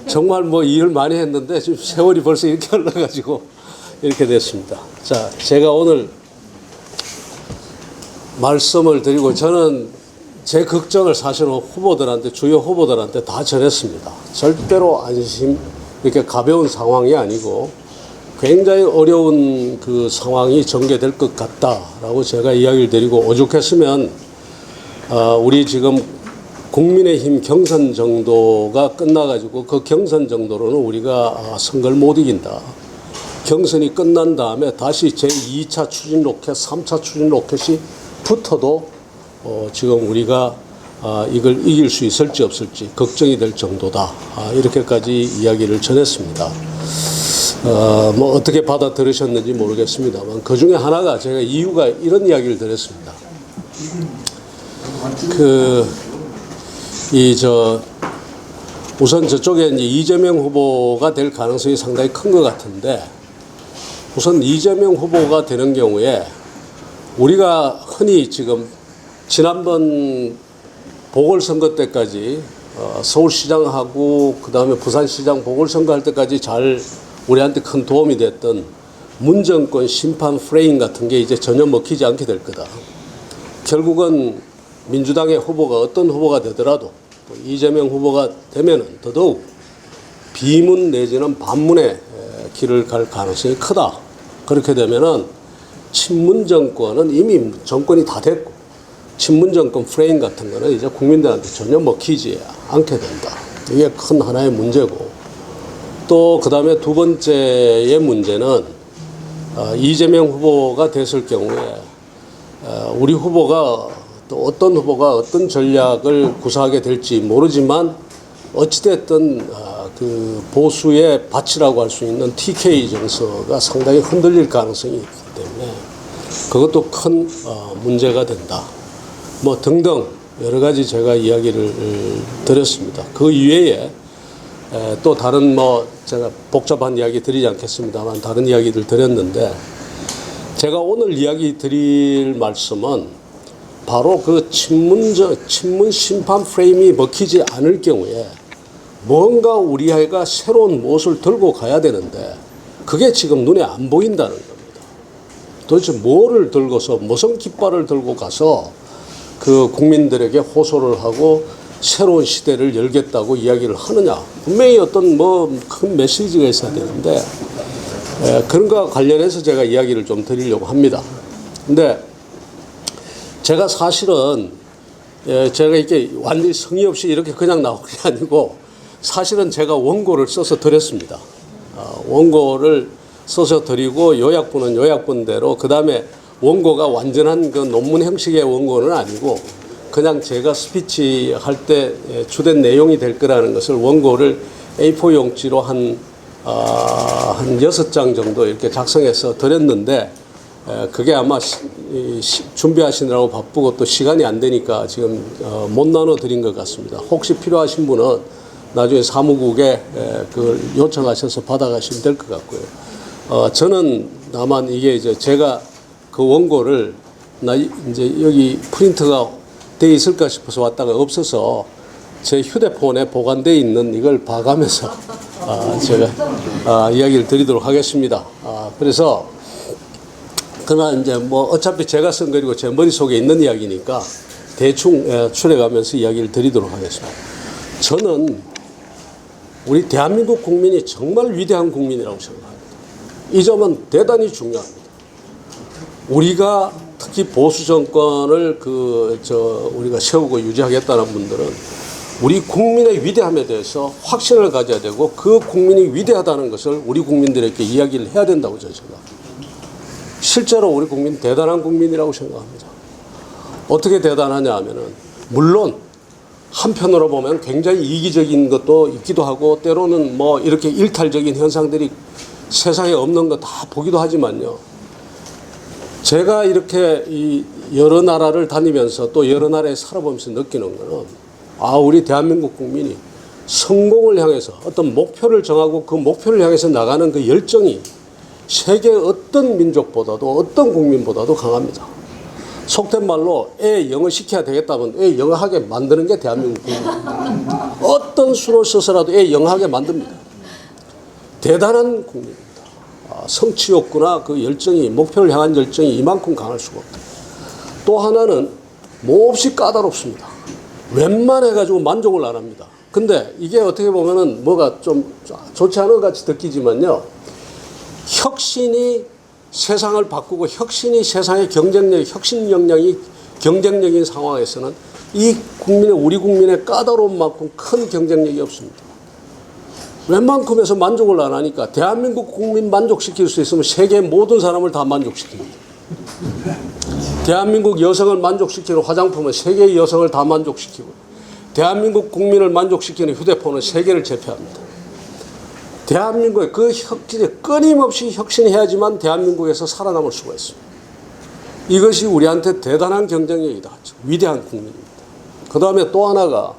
정말 뭐 일을 많이 했는데 지금 세월이 벌써 이렇게 흘러가지고 이렇게 됐습니다. 자, 제가 오늘 말씀을 드리고 저는 제 걱정을 사실은 후보들한테, 주요 후보들한테 다 전했습니다. 절대로 안심, 이렇게 가벼운 상황이 아니고 굉장히 어려운 그 상황이 전개될 것 같다라고 제가 이야기를 드리고, 오죽했으면 우리 지금 국민의힘 경선 정도가 끝나가지고 그 경선 정도로는 우리가 선거를 못 이긴다. 경선이 끝난 다음에 다시 제2차 추진 로켓, 3차 추진 로켓이 붙어도 지금 우리가 이걸 이길 수 있을지 없을지 걱정이 될 정도다. 이렇게까지 이야기를 전했습니다. 뭐 어떻게 받아들으셨는지 모르겠습니다만 그 중에 하나가 제가 이유가 이런 이야기를 드렸습니다. 우선 저쪽에 이제 이재명 후보가 될 가능성이 상당히 큰 것 같은데, 우선 이재명 후보가 되는 경우에 우리가 흔히 지금 지난번 보궐선거 때까지 서울시장하고 그다음에 부산시장 보궐선거 할 때까지 잘 우리한테 큰 도움이 됐던 문정권 심판 프레임 같은 게 이제 전혀 먹히지 않게 될 거다. 결국은 민주당의 후보가 어떤 후보가 되더라도 또 이재명 후보가 되면은 더더욱 비문 내지는 반문의 길을 갈 가능성이 크다. 그렇게 되면은 친문 정권은 이미 정권이 다 됐고, 친문 정권 프레임 같은 거는 이제 국민들한테 전혀 먹히지 않게 된다. 이게 큰 하나의 문제고, 또 그 다음에 두 번째의 문제는 이재명 후보가 됐을 경우에 우리 후보가 또 어떤 후보가 어떤 전략을 구사하게 될지 모르지만 어찌됐든 그 보수의 밭이라고 할 수 있는 TK 정서가 상당히 흔들릴 가능성이 있기 때문에 그것도 큰 문제가 된다. 뭐 등등 여러 가지 제가 이야기를 드렸습니다. 그 이외에 또 다른 뭐 제가 복잡한 이야기 드리지 않겠습니다만 다른 이야기들 드렸는데, 제가 오늘 이야기 드릴 말씀은 바로 그 친문 심판 프레임이 먹히지 않을 경우에 뭔가 우리가 새로운 무엇을 들고 가야 되는데 그게 지금 눈에 안 보인다는 겁니다. 도대체 뭐를 들고서, 무슨 깃발을 들고 가서 그 국민들에게 호소를 하고 새로운 시대를 열겠다고 이야기를 하느냐. 분명히 어떤 뭐 큰 메시지가 있어야 되는데 그런 것과 관련해서 제가 이야기를 좀 드리려고 합니다. 근데 제가 사실은 제가 이렇게 완전히 성의 없이 이렇게 그냥 나온 게 아니고 사실은 제가 원고를 써서 드렸습니다. 원고를 써서 드리고 요약본은 요약본대로, 그 다음에 원고가 완전한 그 논문 형식의 원고는 아니고 그냥 제가 스피치 할 때 주된 내용이 될 거라는 것을 원고를 A4 용지로 한 6장 정도 이렇게 작성해서 드렸는데, 그게 아마 준비하시느라고 바쁘고 또 시간이 안 되니까 지금 못 나눠 드린 것 같습니다. 혹시 필요하신 분은 나중에 사무국에 그걸 요청하셔서 받아가시면 될 것 같고요. 저는 다만 이게 이제 제가 그 원고를 이제 여기 프린트가 돼 있을까 싶어서 왔다가 없어서 제 휴대폰에 보관되어 있는 이걸 봐가면서 제가 이야기를 드리도록 하겠습니다. 그래서 그러나 이제 뭐 어차피 제가 쓴 거리고 제 머릿속에 있는 이야기니까 대충 추려가면서 이야기를 드리도록 하겠습니다. 저는 우리 대한민국 국민이 정말 위대한 국민이라고 생각합니다. 이 점은 대단히 중요합니다. 우리가 특히 보수 정권을 우리가 세우고 유지하겠다는 분들은 우리 국민의 위대함에 대해서 확신을 가져야 되고 그 국민이 위대하다는 것을 우리 국민들에게 이야기를 해야 된다고 저는 생각합니다. 실제로 우리 국민 대단한 국민이라고 생각합니다. 어떻게 대단하냐 하면은 물론 한편으로 보면 굉장히 이기적인 것도 있기도 하고 때로는 뭐 이렇게 일탈적인 현상들이 세상에 없는 거 다 보기도 하지만요. 제가 이렇게 이 여러 나라를 다니면서 또 여러 나라에 살아보면서 느끼는 거는 우리 대한민국 국민이 성공을 향해서 어떤 목표를 정하고 그 목표를 향해서 나가는 그 열정이 세계 어떤 민족보다도 어떤 국민보다도 강합니다. 속된 말로 애 영어 시켜야 되겠다면 애 영어하게 만드는 게 대한민국 국민입니다. 어떤 수를 써서라도 애 영어하게 만듭니다. 대단한 국민입니다. 성취 욕구나 그 열정이, 목표를 향한 열정이 이만큼 강할 수가 없다. 또 하나는 몹시 까다롭습니다. 웬만해가지고 만족을 안 합니다. 근데 이게 어떻게 보면은 뭐가 좀 좋지 않은 것 같이 느끼지만요. 혁신이 세상을 바꾸고 혁신이 세상의 경쟁력, 혁신 역량이 경쟁력인 상황에서는 이 국민의, 우리 국민의 까다로움만큼 큰 경쟁력이 없습니다. 웬만큼에서 만족을 안 하니까 대한민국 국민 만족시킬 수 있으면 세계 모든 사람을 다 만족시킵니다. 대한민국 여성을 만족시키는 화장품은 세계의 여성을 다 만족시키고, 대한민국 국민을 만족시키는 휴대폰은 세계를 제패합니다. 대한민국의 그 혁신에 끊임없이 혁신해야지만 대한민국에서 살아남을 수가 있습니다. 이것이 우리한테 대단한 경쟁력이다. 위대한 국민입니다. 그 다음에 또 하나가,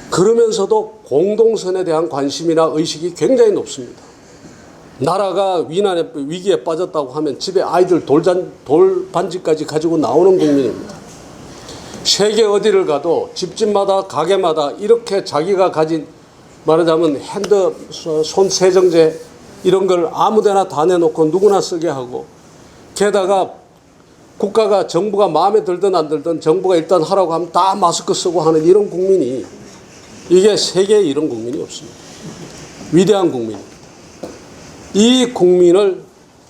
그러면서도 공동선에 대한 관심이나 의식이 굉장히 높습니다. 나라가 위기에 빠졌다고 하면 집에 아이들 돌반지까지 가지고 나오는 국민입니다. 세계 어디를 가도 집집마다 가게마다 이렇게 자기가 가진, 말하자면 손 세정제 이런 걸 아무데나 다 내놓고 누구나 쓰게 하고, 게다가 국가가, 정부가 마음에 들든 안 들든 정부가 일단 하라고 하면 다 마스크 쓰고 하는 이런 국민이, 이게 세계에 이런 국민이 없습니다. 위대한 국민입니다. 이 국민을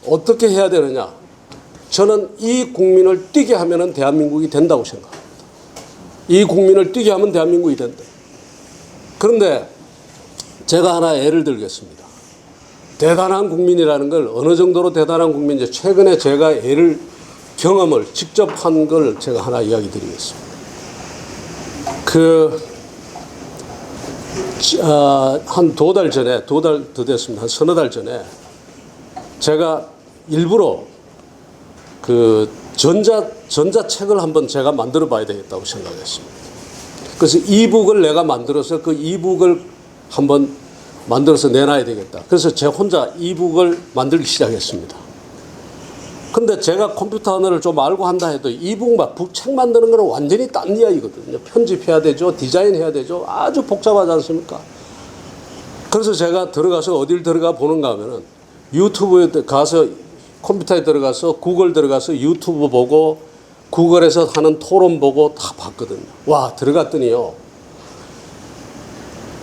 어떻게 해야 되느냐? 저는 이 국민을 뛰게 하면 대한민국이 된다고 생각합니다. 이 국민을 뛰게 하면 대한민국이 된다. 그런데 제가 하나 예를 들겠습니다. 대단한 국민이라는 걸 어느 정도로 대단한 국민인지 최근에 제가 경험을 직접 한 걸 제가 하나 이야기 드리겠습니다. 한 2달 전에, 2달 더 됐습니다. 한 서너 달 전에 제가 일부러 전자책을 한번 제가 만들어 봐야 되겠다고 생각했습니다. 그래서 이북을 내가 만들어서 그 이북을 한번 만들어서 내놔야 되겠다. 그래서 제가 혼자 이북을 만들기 시작했습니다. 근데 제가 컴퓨터 언어를 좀 알고 한다 해도 이북 책 만드는 거는 완전히 딴 이야기거든요. 편집해야 되죠. 디자인해야 되죠. 아주 복잡하지 않습니까? 그래서 제가 어딜 들어가 보는가 하면은 유튜브에 가서, 컴퓨터에 들어가서, 구글 들어가서 유튜브 보고, 구글에서 하는 토론 보고 다 봤거든요. 와, 들어갔더니요,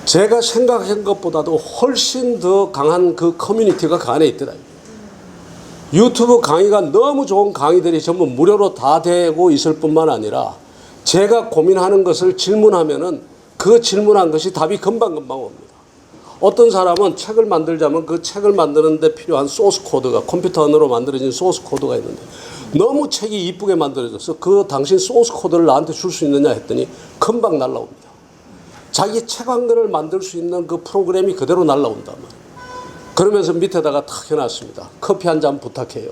제가 생각한 것보다도 훨씬 더 강한 그 커뮤니티가 그 안에 있더라고요. 유튜브 강의가 너무 좋은 강의들이 전부 무료로 다 되고 있을 뿐만 아니라, 제가 고민하는 것을 질문하면은 그 질문한 것이 답이 금방금방 옵니다. 어떤 사람은 책을 만들자면 그 책을 만드는데 필요한 소스 코드가, 컴퓨터 언어로 만들어진 소스 코드가 있는데, 너무 책이 이쁘게 만들어져서 그 당신 소스 코드를 나한테 줄 수 있느냐 했더니 금방 날라옵니다. 자기 책 한 권을 만들 수 있는 그 프로그램이 그대로 날라온단 말이에요. 그러면서 밑에다가 탁 해놨습니다. 커피 한 잔 부탁해요.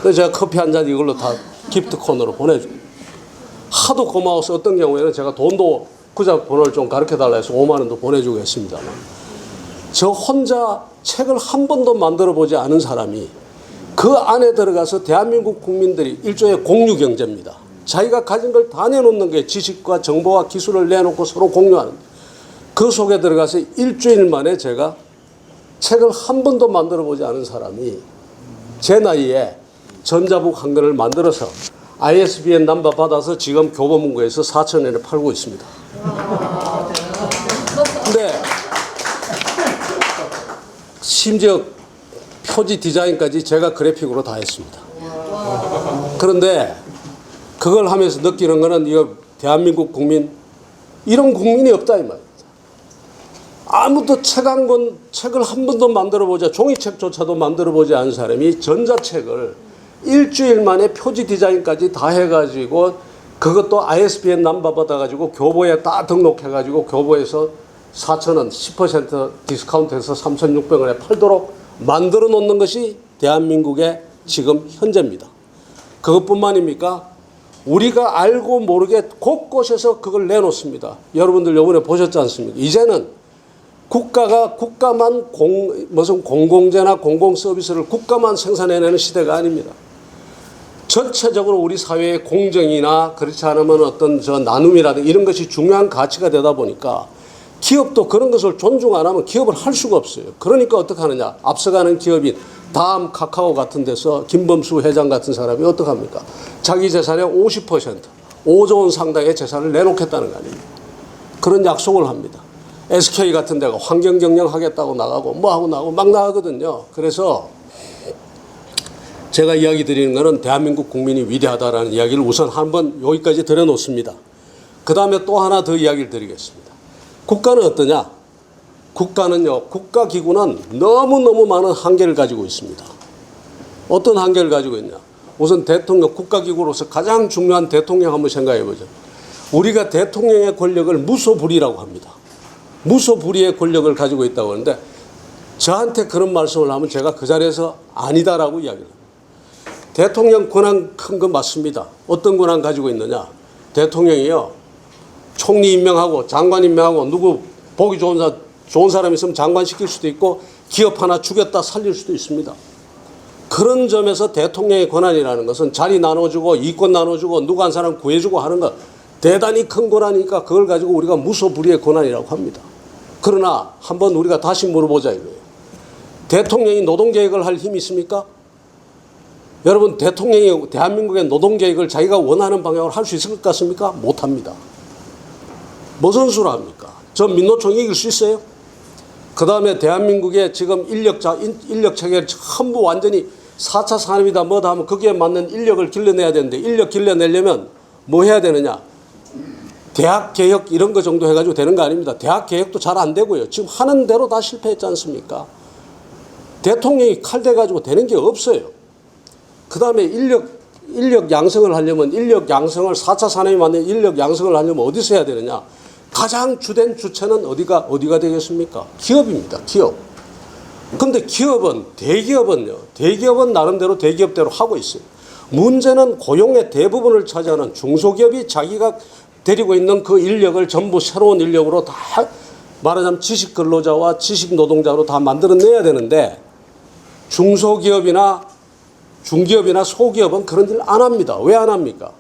그래서 제가 커피 한 잔 이걸로 다 기프트콘으로 보내줍니다. 하도 고마워서 어떤 경우에는 제가 돈도 그자 번호를 좀 가르쳐달라 해서 5만 원도 보내주고 했습니다만, 저 혼자 책을 한 번도 만들어 보지 않은 사람이 그 안에 들어가서 대한민국 국민들이 일종의 공유 경제입니다. 자기가 가진 걸 다 내놓는 게 지식과 정보와 기술을 내놓고 서로 공유하는, 그 속에 들어가서 일주일 만에 제가 책을 한 번도 만들어 보지 않은 사람이 제 나이에 전자북 한 권을 만들어서 ISBN 넘버 받아서 지금 교보문고에서 4,000원에 팔고 있습니다. 근데 심지어 표지 디자인까지 제가 그래픽으로 다 했습니다. 그런데 그걸 하면서 느끼는 거는, 이거 대한민국 국민, 이런 국민이 없다 이 말입니다. 아무도 책을 한 번도 만들어보자, 종이책조차도 만들어보지 않은 사람이 전자책을 일주일 만에 표지 디자인까지 다 해가지고, 그것도 ISBN 넘버 받아가지고 교보에 다 등록해가지고 교보에서 4,000원 10% 디스카운트해서 3,600원에 팔도록 만들어 놓는 것이 대한민국의 지금 현재입니다. 그것뿐만입니까? 우리가 알고 모르게 곳곳에서 그걸 내놓습니다. 여러분들 요번에 보셨지 않습니까? 이제는 국가만 무슨 공공재나 공공서비스를 국가만 생산해내는 시대가 아닙니다. 전체적으로 우리 사회의 공정이나 그렇지 않으면 어떤 나눔이라든가 이런 것이 중요한 가치가 되다 보니까 기업도 그런 것을 존중 안 하면 기업을 할 수가 없어요. 그러니까 어떻게 하느냐. 앞서가는 기업인 다음 카카오 같은 데서 김범수 회장 같은 사람이 어떻게 합니까? 자기 재산의 50%, 5조 원 상당의 재산을 내놓겠다는 거 아닙니까? 그런 약속을 합니다. SK 같은 데가 환경 경영하겠다고 나가고 뭐하고 나가고 막 나가거든요. 그래서 제가 이야기 드리는 것은 대한민국 국민이 위대하다라는 이야기를 우선 한번 여기까지 드려놓습니다. 그 다음에 또 하나 더 이야기를 드리겠습니다. 국가는 어떠냐? 국가는요, 국가기구는 너무너무 많은 한계를 가지고 있습니다. 어떤 한계를 가지고 있냐? 우선 대통령, 국가기구로서 가장 중요한 대통령 한번 생각해 보죠. 우리가 대통령의 권력을 무소불위라고 합니다. 무소불위의 권력을 가지고 있다고 하는데 저한테 그런 말씀을 하면 제가 그 자리에서 아니다라고 이야기를 합니다. 대통령 권한 큰 건 맞습니다. 어떤 권한 가지고 있느냐? 대통령이요, 총리 임명하고 장관 임명하고 누구 보기 좋은 사람 있으면 장관 시킬 수도 있고 기업 하나 죽였다 살릴 수도 있습니다. 그런 점에서 대통령의 권한이라는 것은 자리 나눠주고 이권 나눠주고 누구 한 사람 구해주고 하는 것 대단히 큰 권한이니까 그걸 가지고 우리가 무소불위의 권한이라고 합니다. 그러나 한번 우리가 다시 물어보자 이거예요. 대통령이 노동개혁을 할 힘이 있습니까? 여러분, 대통령이 대한민국의 노동개혁을 자기가 원하는 방향으로 할 수 있을 것 같습니까? 못합니다. 무슨 수로 합니까? 저 민노총 이길 수 있어요? 그 다음에 대한민국의 지금 인력체계를 전부 완전히 4차 산업이다 뭐다 하면 거기에 맞는 인력을 길러내야 되는데 인력 길러내려면 뭐 해야 되느냐? 대학 개혁 이런 거 정도 해가지고 되는 거 아닙니다. 대학 개혁도 잘 안 되고요. 지금 하는 대로 다 실패했지 않습니까? 대통령이 칼대 가지고 되는 게 없어요. 그 다음에 인력 양성을 하려면 인력 양성을 4차 산업이 맞는 인력 양성을 하려면 어디서 해야 되느냐? 가장 주된 주체는 어디가 되겠습니까? 기업입니다. 기업. 그런데 대기업은 나름대로 대기업대로 하고 있어요. 문제는 고용의 대부분을 차지하는 중소기업이 자기가 데리고 있는 그 인력을 전부 새로운 인력으로 다 말하자면 지식 근로자와 지식 노동자로 다 만들어내야 되는데 중소기업이나 중기업이나 소기업은 그런 일 안 합니다. 왜 안 합니까?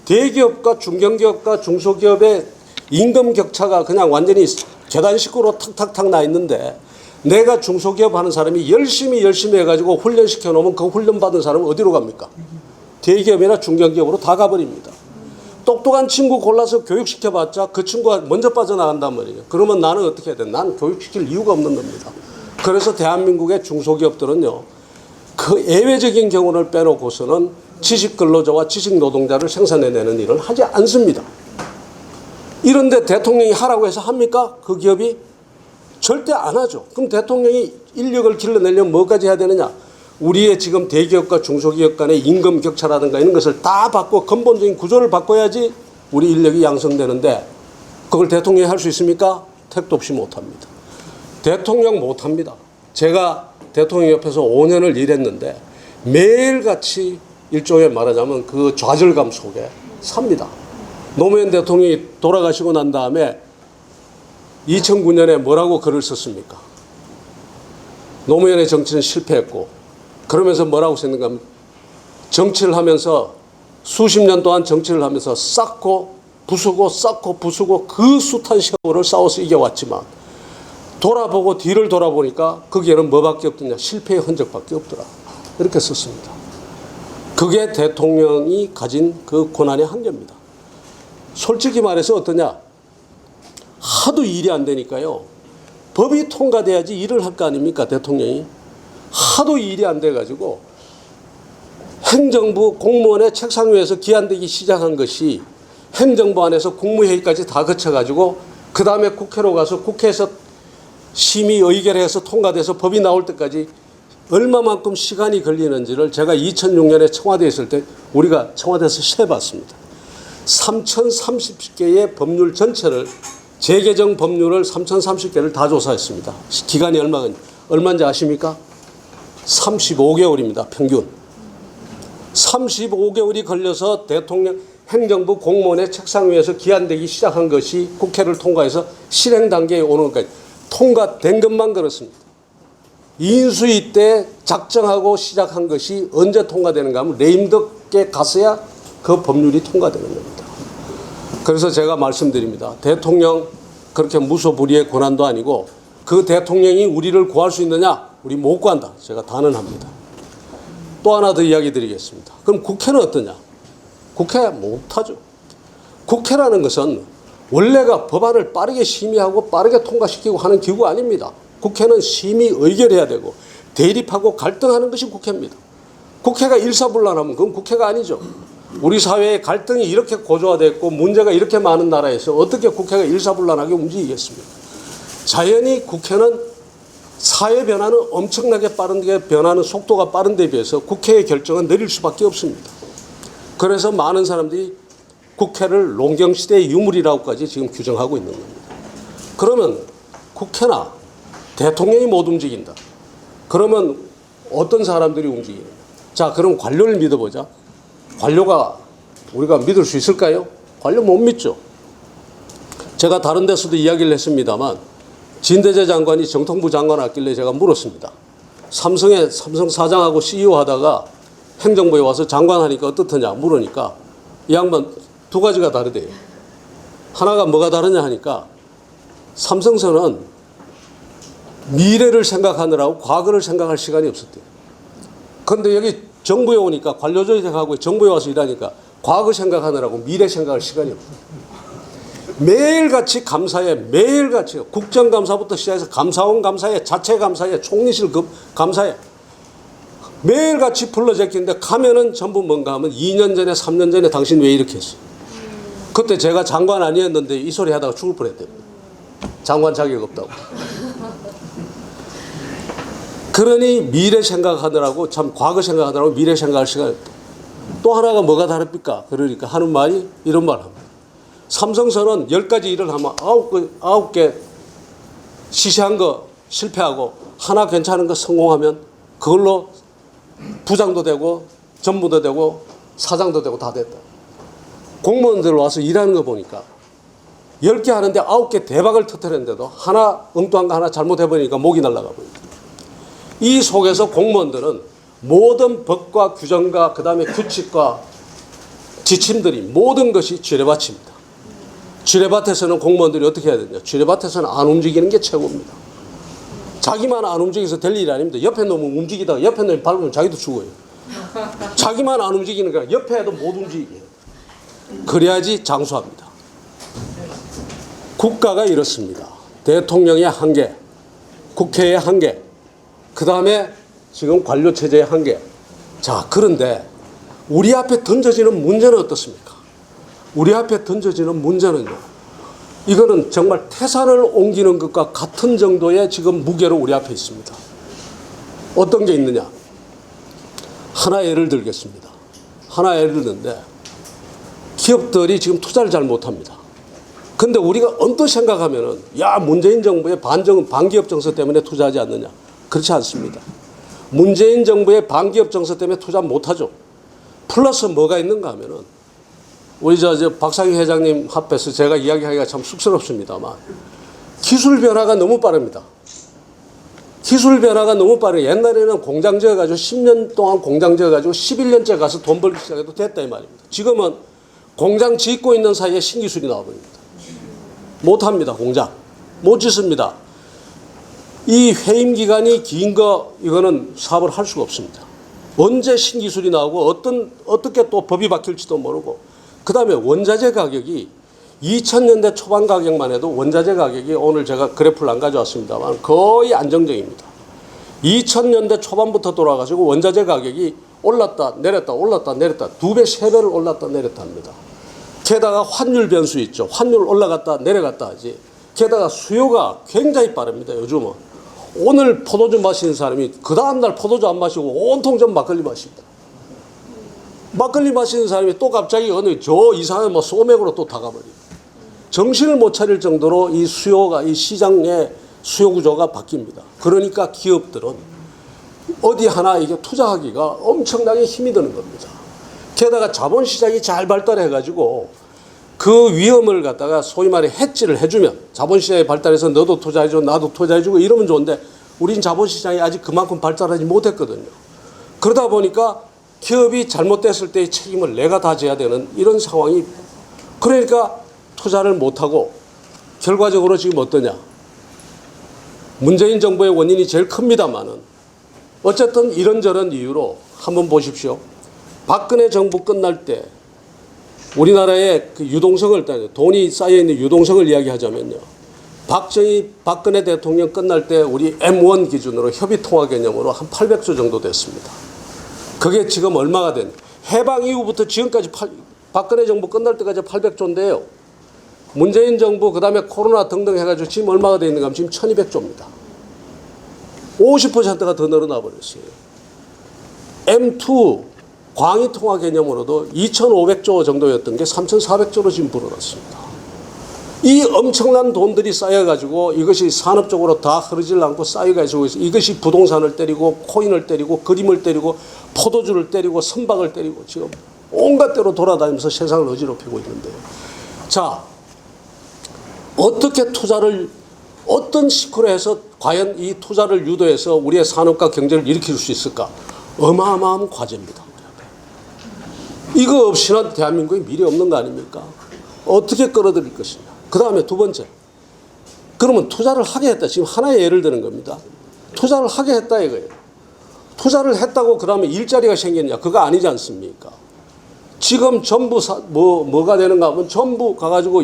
대기업과 중견기업과 중소기업의 임금 격차가 그냥 완전히 계단식으로 탁탁탁 나 있는데 내가 중소기업 하는 사람이 열심히 해가지고 훈련시켜 놓으면 그 훈련받은 사람은 어디로 갑니까? 대기업이나 중견기업으로 다 가버립니다. 똑똑한 친구 골라서 교육시켜봤자 그 친구가 먼저 빠져나간단 말이에요. 그러면 나는 어떻게 해야 돼? 난 교육시킬 이유가 없는 겁니다. 그래서 대한민국의 중소기업들은요, 그 예외적인 경우를 빼놓고서는 지식 근로자와 지식 노동자를 생산해내는 일을 하지 않습니다. 이런데 대통령이 하라고 해서 합니까? 그 기업이? 절대 안 하죠. 그럼 대통령이 인력을 길러내려면 뭐까지 해야 되느냐? 우리의 지금 대기업과 중소기업 간의 임금 격차라든가 이런 것을 다 바꿔 근본적인 구조를 바꿔야지 우리 인력이 양성되는데 그걸 대통령이 할 수 있습니까? 택도 없이 못합니다. 대통령 못합니다. 제가 대통령 옆에서 5년을 일했는데 매일같이 일종의 말하자면 그 좌절감 속에 삽니다. 노무현 대통령이 돌아가시고 난 다음에 2009년에 뭐라고 글을 썼습니까? 노무현의 정치는 실패했고 그러면서 뭐라고 썼는가 하면 정치를 하면서 수십 년 동안 정치를 하면서 쌓고 부수고 그 숱한 세월을 싸워서 이겨왔지만 돌아보고 뒤를 돌아보니까 거기에는 뭐밖에 없더냐? 실패의 흔적밖에 없더라. 이렇게 썼습니다. 그게 대통령이 가진 그 권한의 한계입니다. 솔직히 말해서 어떠냐? 하도 일이 안 되니까요. 법이 통과돼야지 일을 할 거 아닙니까? 대통령이. 하도 일이 안 돼가지고 행정부 공무원의 책상 위에서 기한되기 시작한 것이 행정부 안에서 국무회의까지 다 거쳐가지고 그 다음에 국회로 가서 국회에서 심의 의결해서 통과돼서 법이 나올 때까지 얼마만큼 시간이 걸리는지를 제가 2006년에 청와대에 있을 때 우리가 청와대에서 세봤습니다. 3030개의 법률 전체를 재개정 법률을 3030개를 다 조사했습니다. 기간이 얼마인지 아십니까? 35개월입니다. 평균. 35개월이 걸려서 대통령 행정부 공무원의 책상 위에서 기한되기 시작한 것이 국회를 통과해서 실행 단계에 오는 것까지 통과된 것만 그렇습니다. 인수위 때 작정하고 시작한 것이 언제 통과되는가 하면 레임덕에 갔어야 그 법률이 통과되는 겁니다. 그래서 제가 말씀드립니다. 대통령 그렇게 무소불위의 권한도 아니고 그 대통령이 우리를 구할 수 있느냐? 우리 못 구한다. 제가 단언합니다. 또 하나 더 이야기 드리겠습니다. 그럼 국회는 어떠냐? 국회 못하죠. 국회라는 것은 원래가 법안을 빠르게 심의하고 빠르게 통과시키고 하는 기구가 아닙니다. 국회는 심의 의결해야 되고 대립하고 갈등하는 것이 국회입니다. 국회가 일사불란하면 그건 국회가 아니죠. 우리 사회에 갈등이 이렇게 고조화됐고 문제가 이렇게 많은 나라에서 어떻게 국회가 일사불란하게 움직이겠습니까? 자연히 국회는 사회 변화는 엄청나게 빠르게 변하는 속도가 빠른 데 비해서 국회의 결정은 느릴 수밖에 없습니다. 그래서 많은 사람들이 국회를 농경시대의 유물이라고까지 지금 규정하고 있는 겁니다. 그러면 국회나 대통령이 못 움직인다. 그러면 어떤 사람들이 움직이는가? 자, 그럼 관료를 믿어보자. 관료가 우리가 믿을 수 있을까요? 관료 못 믿죠. 제가 다른 데서도 이야기를 했습니다만 진대재 장관이 정통부 장관 왔길래 제가 물었습니다. 삼성 사장하고 CEO 하다가 행정부에 와서 장관 하니까 어떻더냐 물으니까 이 양반 두 가지가 다르대요. 하나가 뭐가 다르냐 하니까 삼성서는 미래를 생각하느라고 과거를 생각할 시간이 없었대요. 그런데 여기 정부에 오니까 관료조직하고 정부에 와서 일하니까 과거 생각하느라고 미래 생각할 시간이 없어요. 매일같이 감사에 매일같이 국정감사부터 시작해서 감사원 감사에 자체 감사에 총리실 감사에 매일같이 불러제끼는데 가면은 전부 뭔가 하면 2년 전에 3년 전에 당신 왜 이렇게 했어? 그때 제가 장관 아니었는데 이 소리 하다가 죽을 뻔했대요. 장관 자격 없다고. 그러니 미래 생각하느라고 참 과거 생각하느라고 미래 생각할 시간이 없다. 또 하나가 뭐가 다릅니까? 그러니까 하는 말이 이런 말 합니다. 삼성서는 10가지 일을 하면 9개 시시한 거 실패하고 하나 괜찮은 거 성공하면 그걸로 부장도 되고 전무도 되고 사장도 되고 다 됐다. 공무원들 와서 일하는 거 보니까 10개 하는데 9개 대박을 터뜨렸는데도 하나 엉뚱한 거 하나 잘못해버리니까 목이 날아가 버립니다. 이 속에서 공무원들은 모든 법과 규정과 그 다음에 규칙과 지침들이 모든 것이 쥐레밭입니다. 쥐레밭에서는 공무원들이 어떻게 해야 되냐. 쥐레밭에서는 안 움직이는 게 최고입니다. 자기만 안 움직여서 될 일이 아닙니다. 옆에 놈은 움직이다가 옆에 놈이 밟으면 자기도 죽어요. 자기만 안 움직이는 거야. 옆에 애도 못 움직이게 해요. 그래야지 장수합니다. 국가가 이렇습니다. 대통령의 한계, 국회의 한계, 그 다음에 지금 관료체제의 한계. 자, 그런데 우리 앞에 던져지는 문제는 어떻습니까? 우리 앞에 던져지는 문제는요. 이거는 정말 태산을 옮기는 것과 같은 정도의 지금 무게로 우리 앞에 있습니다. 어떤 게 있느냐. 하나 예를 들겠습니다. 하나 예를 드는데 기업들이 지금 투자를 잘 못합니다. 근데 우리가 언뜻 생각하면은 야 문재인 정부의 반기업 정서 때문에 투자하지 않느냐. 그렇지 않습니다. 문재인 정부의 반기업 정서 때문에 투자 못하죠. 플러스 뭐가 있는가 하면은 우리 저 박상희 회장님 앞에서 제가 이야기하기가 참 쑥스럽습니다만 기술 변화가 너무 빠릅니다. 기술 변화가 너무 빠르게 옛날에는 공장 지어가지고 10년 동안 공장 지어가지고 11년째 가서 돈 벌기 시작해도 됐다 이 말입니다. 지금은 공장 짓고 있는 사이에 신기술이 나와버립니다. 못합니다. 공장. 못 짓습니다. 이 회임 기간이 긴 거 이거는 사업을 할 수가 없습니다. 언제 신기술이 나오고 어떻게 또 법이 바뀔지도 모르고 그 다음에 원자재 가격이 2000년대 초반 가격만 해도 원자재 가격이 오늘 제가 그래프를 안 가져왔습니다만 거의 안정적입니다. 2000년대 초반부터 돌아가지고 원자재 가격이 올랐다 내렸다 올랐다 내렸다 2배, 3배를 올랐다 내렸다 합니다. 게다가 환율 변수 있죠. 환율 올라갔다 내려갔다 하지. 게다가 수요가 굉장히 빠릅니다. 요즘은. 오늘 포도주 마시는 사람이 그 다음날 포도주 안 마시고 온통 좀 막걸리 마십니다. 막걸리 마시는 사람이 또 갑자기 어느 저 이상한 뭐 소맥으로 또 다가버립니다. 정신을 못 차릴 정도로 이 수요가 이 시장의 수요 구조가 바뀝니다. 그러니까 기업들은 어디 하나 이게 투자하기가 엄청나게 힘이 드는 겁니다. 게다가 자본시장이 잘 발달해가지고 그 위험을 갖다가 소위 말해 해지를 해주면 자본시장이 발달해서 너도 투자해주고 나도 투자해주고 이러면 좋은데 우린 자본시장이 아직 그만큼 발달하지 못했거든요. 그러다 보니까 기업이 잘못됐을 때의 책임을 내가 다 져야 되는 이런 상황이 그러니까 투자를 못하고 결과적으로 지금 어떠냐. 문재인 정부의 원인이 제일 큽니다만은 어쨌든 이런저런 이유로 한번 보십시오. 박근혜 정부 끝날 때 우리나라의 그 유동성을 돈이 쌓여 있는 유동성을 이야기하자면요. 박근혜 대통령 끝날 때 우리 M1 기준으로 협의 통화 개념으로 한 800조 정도 됐습니다. 그게 지금 얼마가 된? 해방 이후부터 지금까지 박근혜 정부 끝날 때까지 800조인데요. 문재인 정부 그다음에 코로나 등등 해가지고 지금 얼마가 돼 있는가 하면 지금 1200조입니다. 50%가 더 늘어나 버렸어요. M2 광의 통화 개념으로도 2500조 정도였던 게 3400조로 지금 불어났습니다. 이 엄청난 돈들이 쌓여가지고 이것이 산업적으로 다 흐르질 않고 쌓여가지고 이것이 부동산을 때리고 코인을 때리고 그림을 때리고 포도주를 때리고 선박을 때리고 지금 온갖 데로 돌아다니면서 세상을 어지럽히고 있는데요. 자, 어떻게 투자를 어떤 식으로 해서 과연 이 투자를 유도해서 우리의 산업과 경제를 일으킬 수 있을까? 어마어마한 과제입니다. 이거 없이는 대한민국이 미래 없는 거 아닙니까? 어떻게 끌어들일 것이냐. 그 다음에 두 번째. 그러면 투자를 하게 했다. 지금 하나의 예를 드는 겁니다. 투자를 하게 했다 이거예요. 투자를 했다고 그 다음에 일자리가 생겼냐. 그거 아니지 않습니까? 지금 전부 뭐가 되는가 하면 전부 가가지고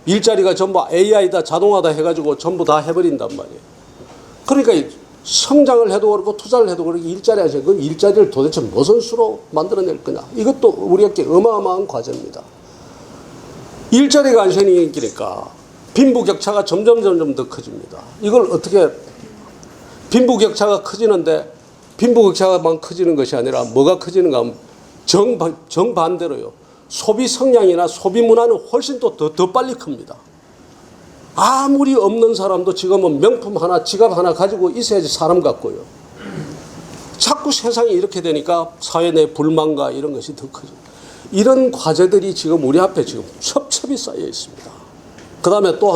일자리가 전부 AI다 자동화다 해가지고 전부 다 해버린단 말이에요. 그러니까 성장을 해도 그렇고 투자를 해도 그렇고 일자리가 생겨. 그 일자리를 도대체 무슨 수로 만들어낼 거냐. 이것도 우리에게 어마어마한 과제입니다. 일자리가 안 생기니까 빈부격차가 점점 더 커집니다. 이걸 어떻게 빈부격차가 커지는데 빈부격차가만 커지는 것이 아니라 뭐가 커지는가 하면 정반대로요. 소비 성향이나 소비 문화는 훨씬 더 빨리 큽니다. 아무리 없는 사람도 지금은 명품 하나 지갑 하나 가지고 있어야지 사람 같고요. 자꾸 세상이 이렇게 되니까 사회 내 불만과 이런 것이 더 커져. 이런 과제들이 지금 우리 앞에 지금 첩첩이 쌓여 있습니다. 그 다음에 또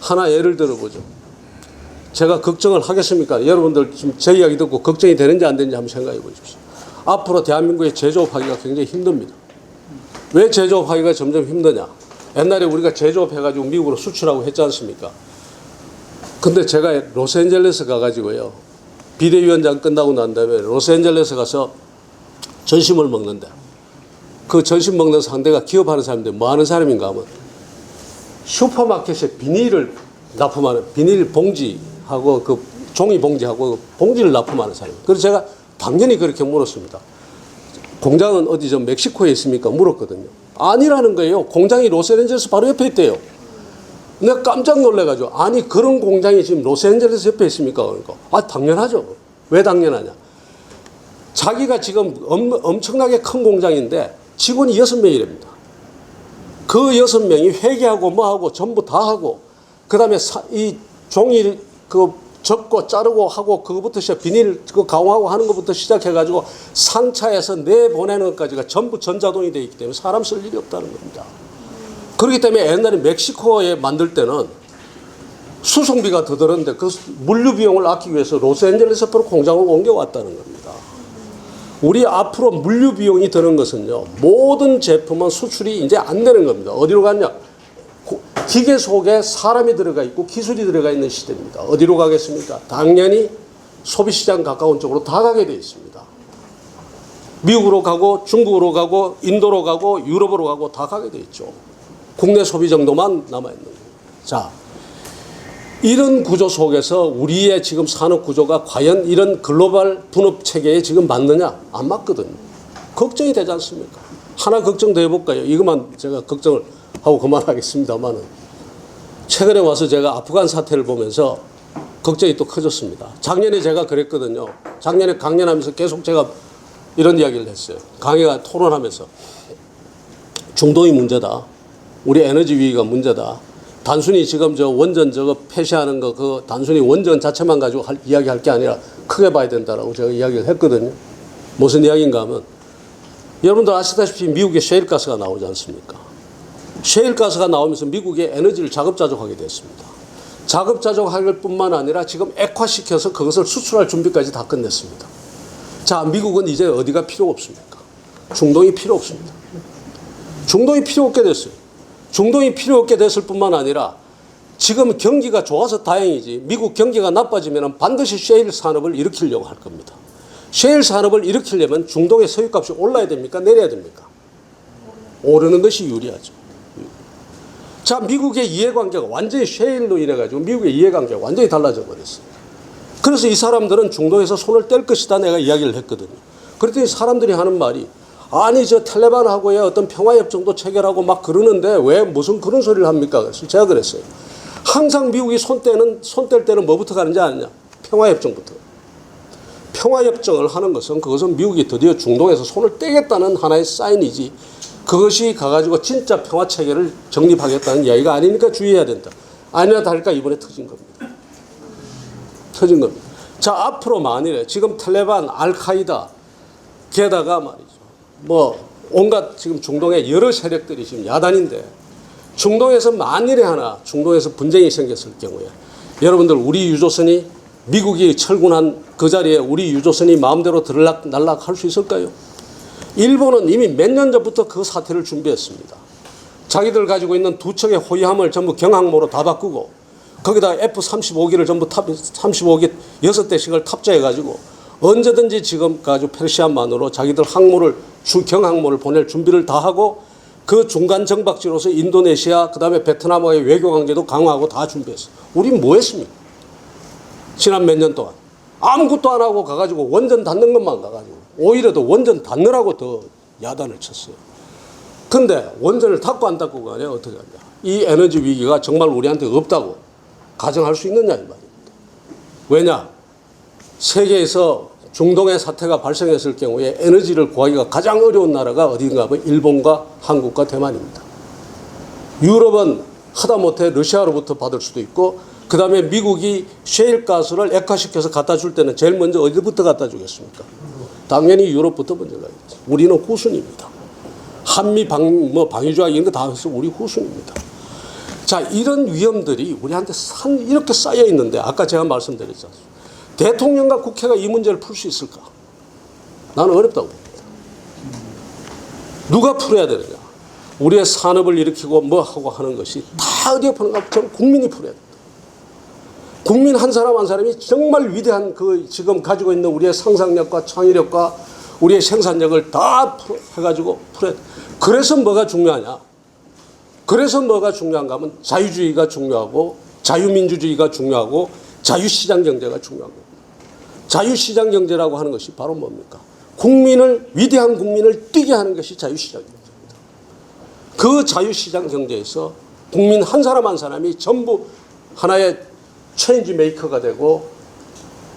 하나 예를 들어보죠. 제가 걱정을 하겠습니까? 여러분들 지금 제 이야기 듣고 걱정이 되는지 안 되는지 한번 생각해 보십시오. 앞으로 대한민국의 제조업하기가 굉장히 힘듭니다. 왜 제조업하기가 점점 힘드냐? 옛날에 우리가 제조업해가지고 미국으로 수출하고 했지 않습니까? 근데 제가 로스앤젤레스 가가지고요. 비대위원장 끝나고 난 다음에 로스앤젤레스 가서 점심을 먹는데 그 점심 먹는 상대가 기업하는 사람인데 뭐 하는 사람인가 하면 슈퍼마켓에 비닐을 납품하는 비닐 봉지하고 그 종이 봉지하고 봉지를 납품하는 사람이에요. 그래서 제가 당연히 그렇게 물었습니다. 공장은 어디 저 멕시코에 있습니까? 물었거든요. 아니라는 거예요. 공장이 로스앤젤레스 바로 옆에 있대요. 내가 깜짝 놀래가지고 아니 그런 공장이 지금 로스앤젤레스 옆에 있습니까? 그러니까 아 당연하죠. 왜 당연하냐? 자기가 지금 엄청나게 큰 공장인데 직원이 6명이랍니다. 그 6명이 회계하고 뭐하고 전부 다 하고 그 다음에 이 종이 그 접고 자르고 하고 그거부터 시작 비닐 그 가공하고 하는 것부터 시작해가지고 상차에서 내보내는 것까지가 전부 전자동이 되어 있기 때문에 사람 쓸 일이 없다는 겁니다. 그렇기 때문에 옛날에 멕시코에 만들 때는 수송비가 더 들었는데 그 물류 비용을 아끼기 위해서 로스앤젤레스로 공장을 옮겨왔다는 겁니다. 우리 앞으로 물류 비용이 드는 것은요. 모든 제품은 수출이 이제 안 되는 겁니다. 어디로 갔냐? 기계 속에 사람이 들어가 있고 기술이 들어가 있는 시대입니다. 어디로 가겠습니까? 당연히 소비시장 가까운 쪽으로 다 가게 되어 있습니다. 미국으로 가고 중국으로 가고 인도로 가고 유럽으로 가고 다 가게 되어 있죠. 국내 소비 정도만 남아있는 거예요. 자, 이런 구조 속에서 우리의 지금 산업 구조가 과연 이런 글로벌 분업 체계에 지금 맞느냐? 안 맞거든요. 걱정이 되지 않습니까? 하나 걱정 더 해볼까요? 이것만 제가 걱정을 하고 그만하겠습니다만은 최근에 와서 제가 아프간 사태를 보면서 걱정이 또 커졌습니다. 작년에 제가 그랬거든요. 작년에 강연하면서 계속 제가 이런 이야기를 했어요. 강의가 토론하면서 중동이 문제다. 우리 에너지 위기가 문제다. 단순히 지금 저 원전 저거 폐쇄하는 거 그 단순히 원전 자체만 가지고 이야기할 게 아니라 크게 봐야 된다라고 제가 이야기를 했거든요. 무슨 이야기인가 하면 여러분들 아시다시피 미국에 셰일가스가 나오지 않습니까? 셰일가스가 나오면서 미국의 에너지를 자급자족하게 됐습니다. 자급자족할 뿐만 아니라 지금 액화시켜서 그것을 수출할 준비까지 다 끝냈습니다. 자, 미국은 이제 어디가 필요 없습니까? 중동이 필요 없습니다. 중동이 필요 없게 됐어요. 중동이 필요 없게 됐을 뿐만 아니라 지금 경기가 좋아서 다행이지 미국 경기가 나빠지면 반드시 셰일 산업을 일으키려고 할 겁니다. 셰일 산업을 일으키려면 중동의 석유값이 올라야 됩니까? 내려야 됩니까? 오르는 것이 유리하죠. 자, 미국의 이해관계가 완전히 셰일로 인해 가지고 미국의 이해관계가 완전히 달라져 버렸어요. 그래서 이 사람들은 중동에서 손을 뗄 것이다 내가 이야기를 했거든요. 그랬더니 사람들이 하는 말이 아니 저 탈레반하고의 어떤 평화협정도 체결하고 막 그러는데 왜 무슨 그런 소리를 합니까? 그래서 제가 그랬어요. 항상 미국이 손 뗄 때는 뭐부터 가는지 아느냐? 평화협정부터. 평화협정을 하는 것은 그것은 미국이 드디어 중동에서 손을 떼겠다는 하나의 사인이지 그것이 가가지고 진짜 평화체계를 정립하겠다는 이야기가 아니니까 주의해야 된다. 아니나 다를까 이번에 터진 겁니다. 터진 겁니다. 자, 앞으로 만일에 지금 탈레반, 알카이다 게다가 말이죠. 뭐 온갖 지금 중동의 여러 세력들이 지금 야단인데 중동에서 만일에 하나 중동에서 분쟁이 생겼을 경우에 여러분들 우리 유조선이 미국이 철군한 그 자리에 우리 유조선이 마음대로 날락할 수 있을까요? 일본은 이미 몇 년 전부터 그 사태를 준비했습니다. 자기들 가지고 있는 두 척의 호위함을 전부 경항모로 다 바꾸고 거기다 F-35기를 전부 35기 6대씩을 탑재해가지고 언제든지 지금 가지고 페르시아만으로 자기들 항모를 경항모를 보낼 준비를 다 하고 그 중간 정박지로서 인도네시아 그다음에 베트남과의 외교 관계도 강화하고 다 준비했어요. 우린 뭐 했습니까? 지난 몇 년 동안 아무것도 안 하고 가가지고 원전 닫는 것만 가가지고 오히려 더 원전 닫느라고 더 야단을 쳤어요. 근데 원전을 닫고 안 닫고가 아니라 어떻게 하냐. 이 에너지 위기가 정말 우리한테 없다고 가정할 수 있느냐 이 말입니다. 왜냐? 세계에서 중동의 사태가 발생했을 경우에 에너지를 구하기가 가장 어려운 나라가 어딘가 하면 일본과 한국과 대만입니다. 유럽은 하다못해 러시아로부터 받을 수도 있고 그 다음에 미국이 셰일가스를 액화시켜서 갖다 줄 때는 제일 먼저 어디부터 갖다 주겠습니까? 당연히 유럽부터 먼저 가겠죠. 우리는 후순입니다. 한미 방위조약 이런 거 다 해서 우리 후순입니다. 자, 이런 위험들이 우리한테 이렇게 쌓여 있는데 아까 제가 말씀드렸지 않습니까? 대통령과 국회가 이 문제를 풀 수 있을까? 나는 어렵다고 봅니다. 누가 풀어야 되느냐? 우리의 산업을 일으키고 뭐 하고 하는 것이 다 어디에 푸는가? 저는 국민이 풀어야 됩니다. 국민 한 사람 한 사람이 정말 위대한 그 지금 가지고 있는 우리의 상상력과 창의력과 우리의 생산력을 다 해가지고 풀어야 돼. 그래서 뭐가 중요하냐? 그래서 뭐가 중요한가 하면 자유주의가 중요하고 자유민주주의가 중요하고 자유시장 경제가 중요한 겁니다. 자유시장 경제라고 하는 것이 바로 뭡니까? 위대한 국민을 뛰게 하는 것이 자유시장 경제입니다. 그 자유시장 경제에서 국민 한 사람 한 사람이 전부 하나의 체인지 메이커가 되고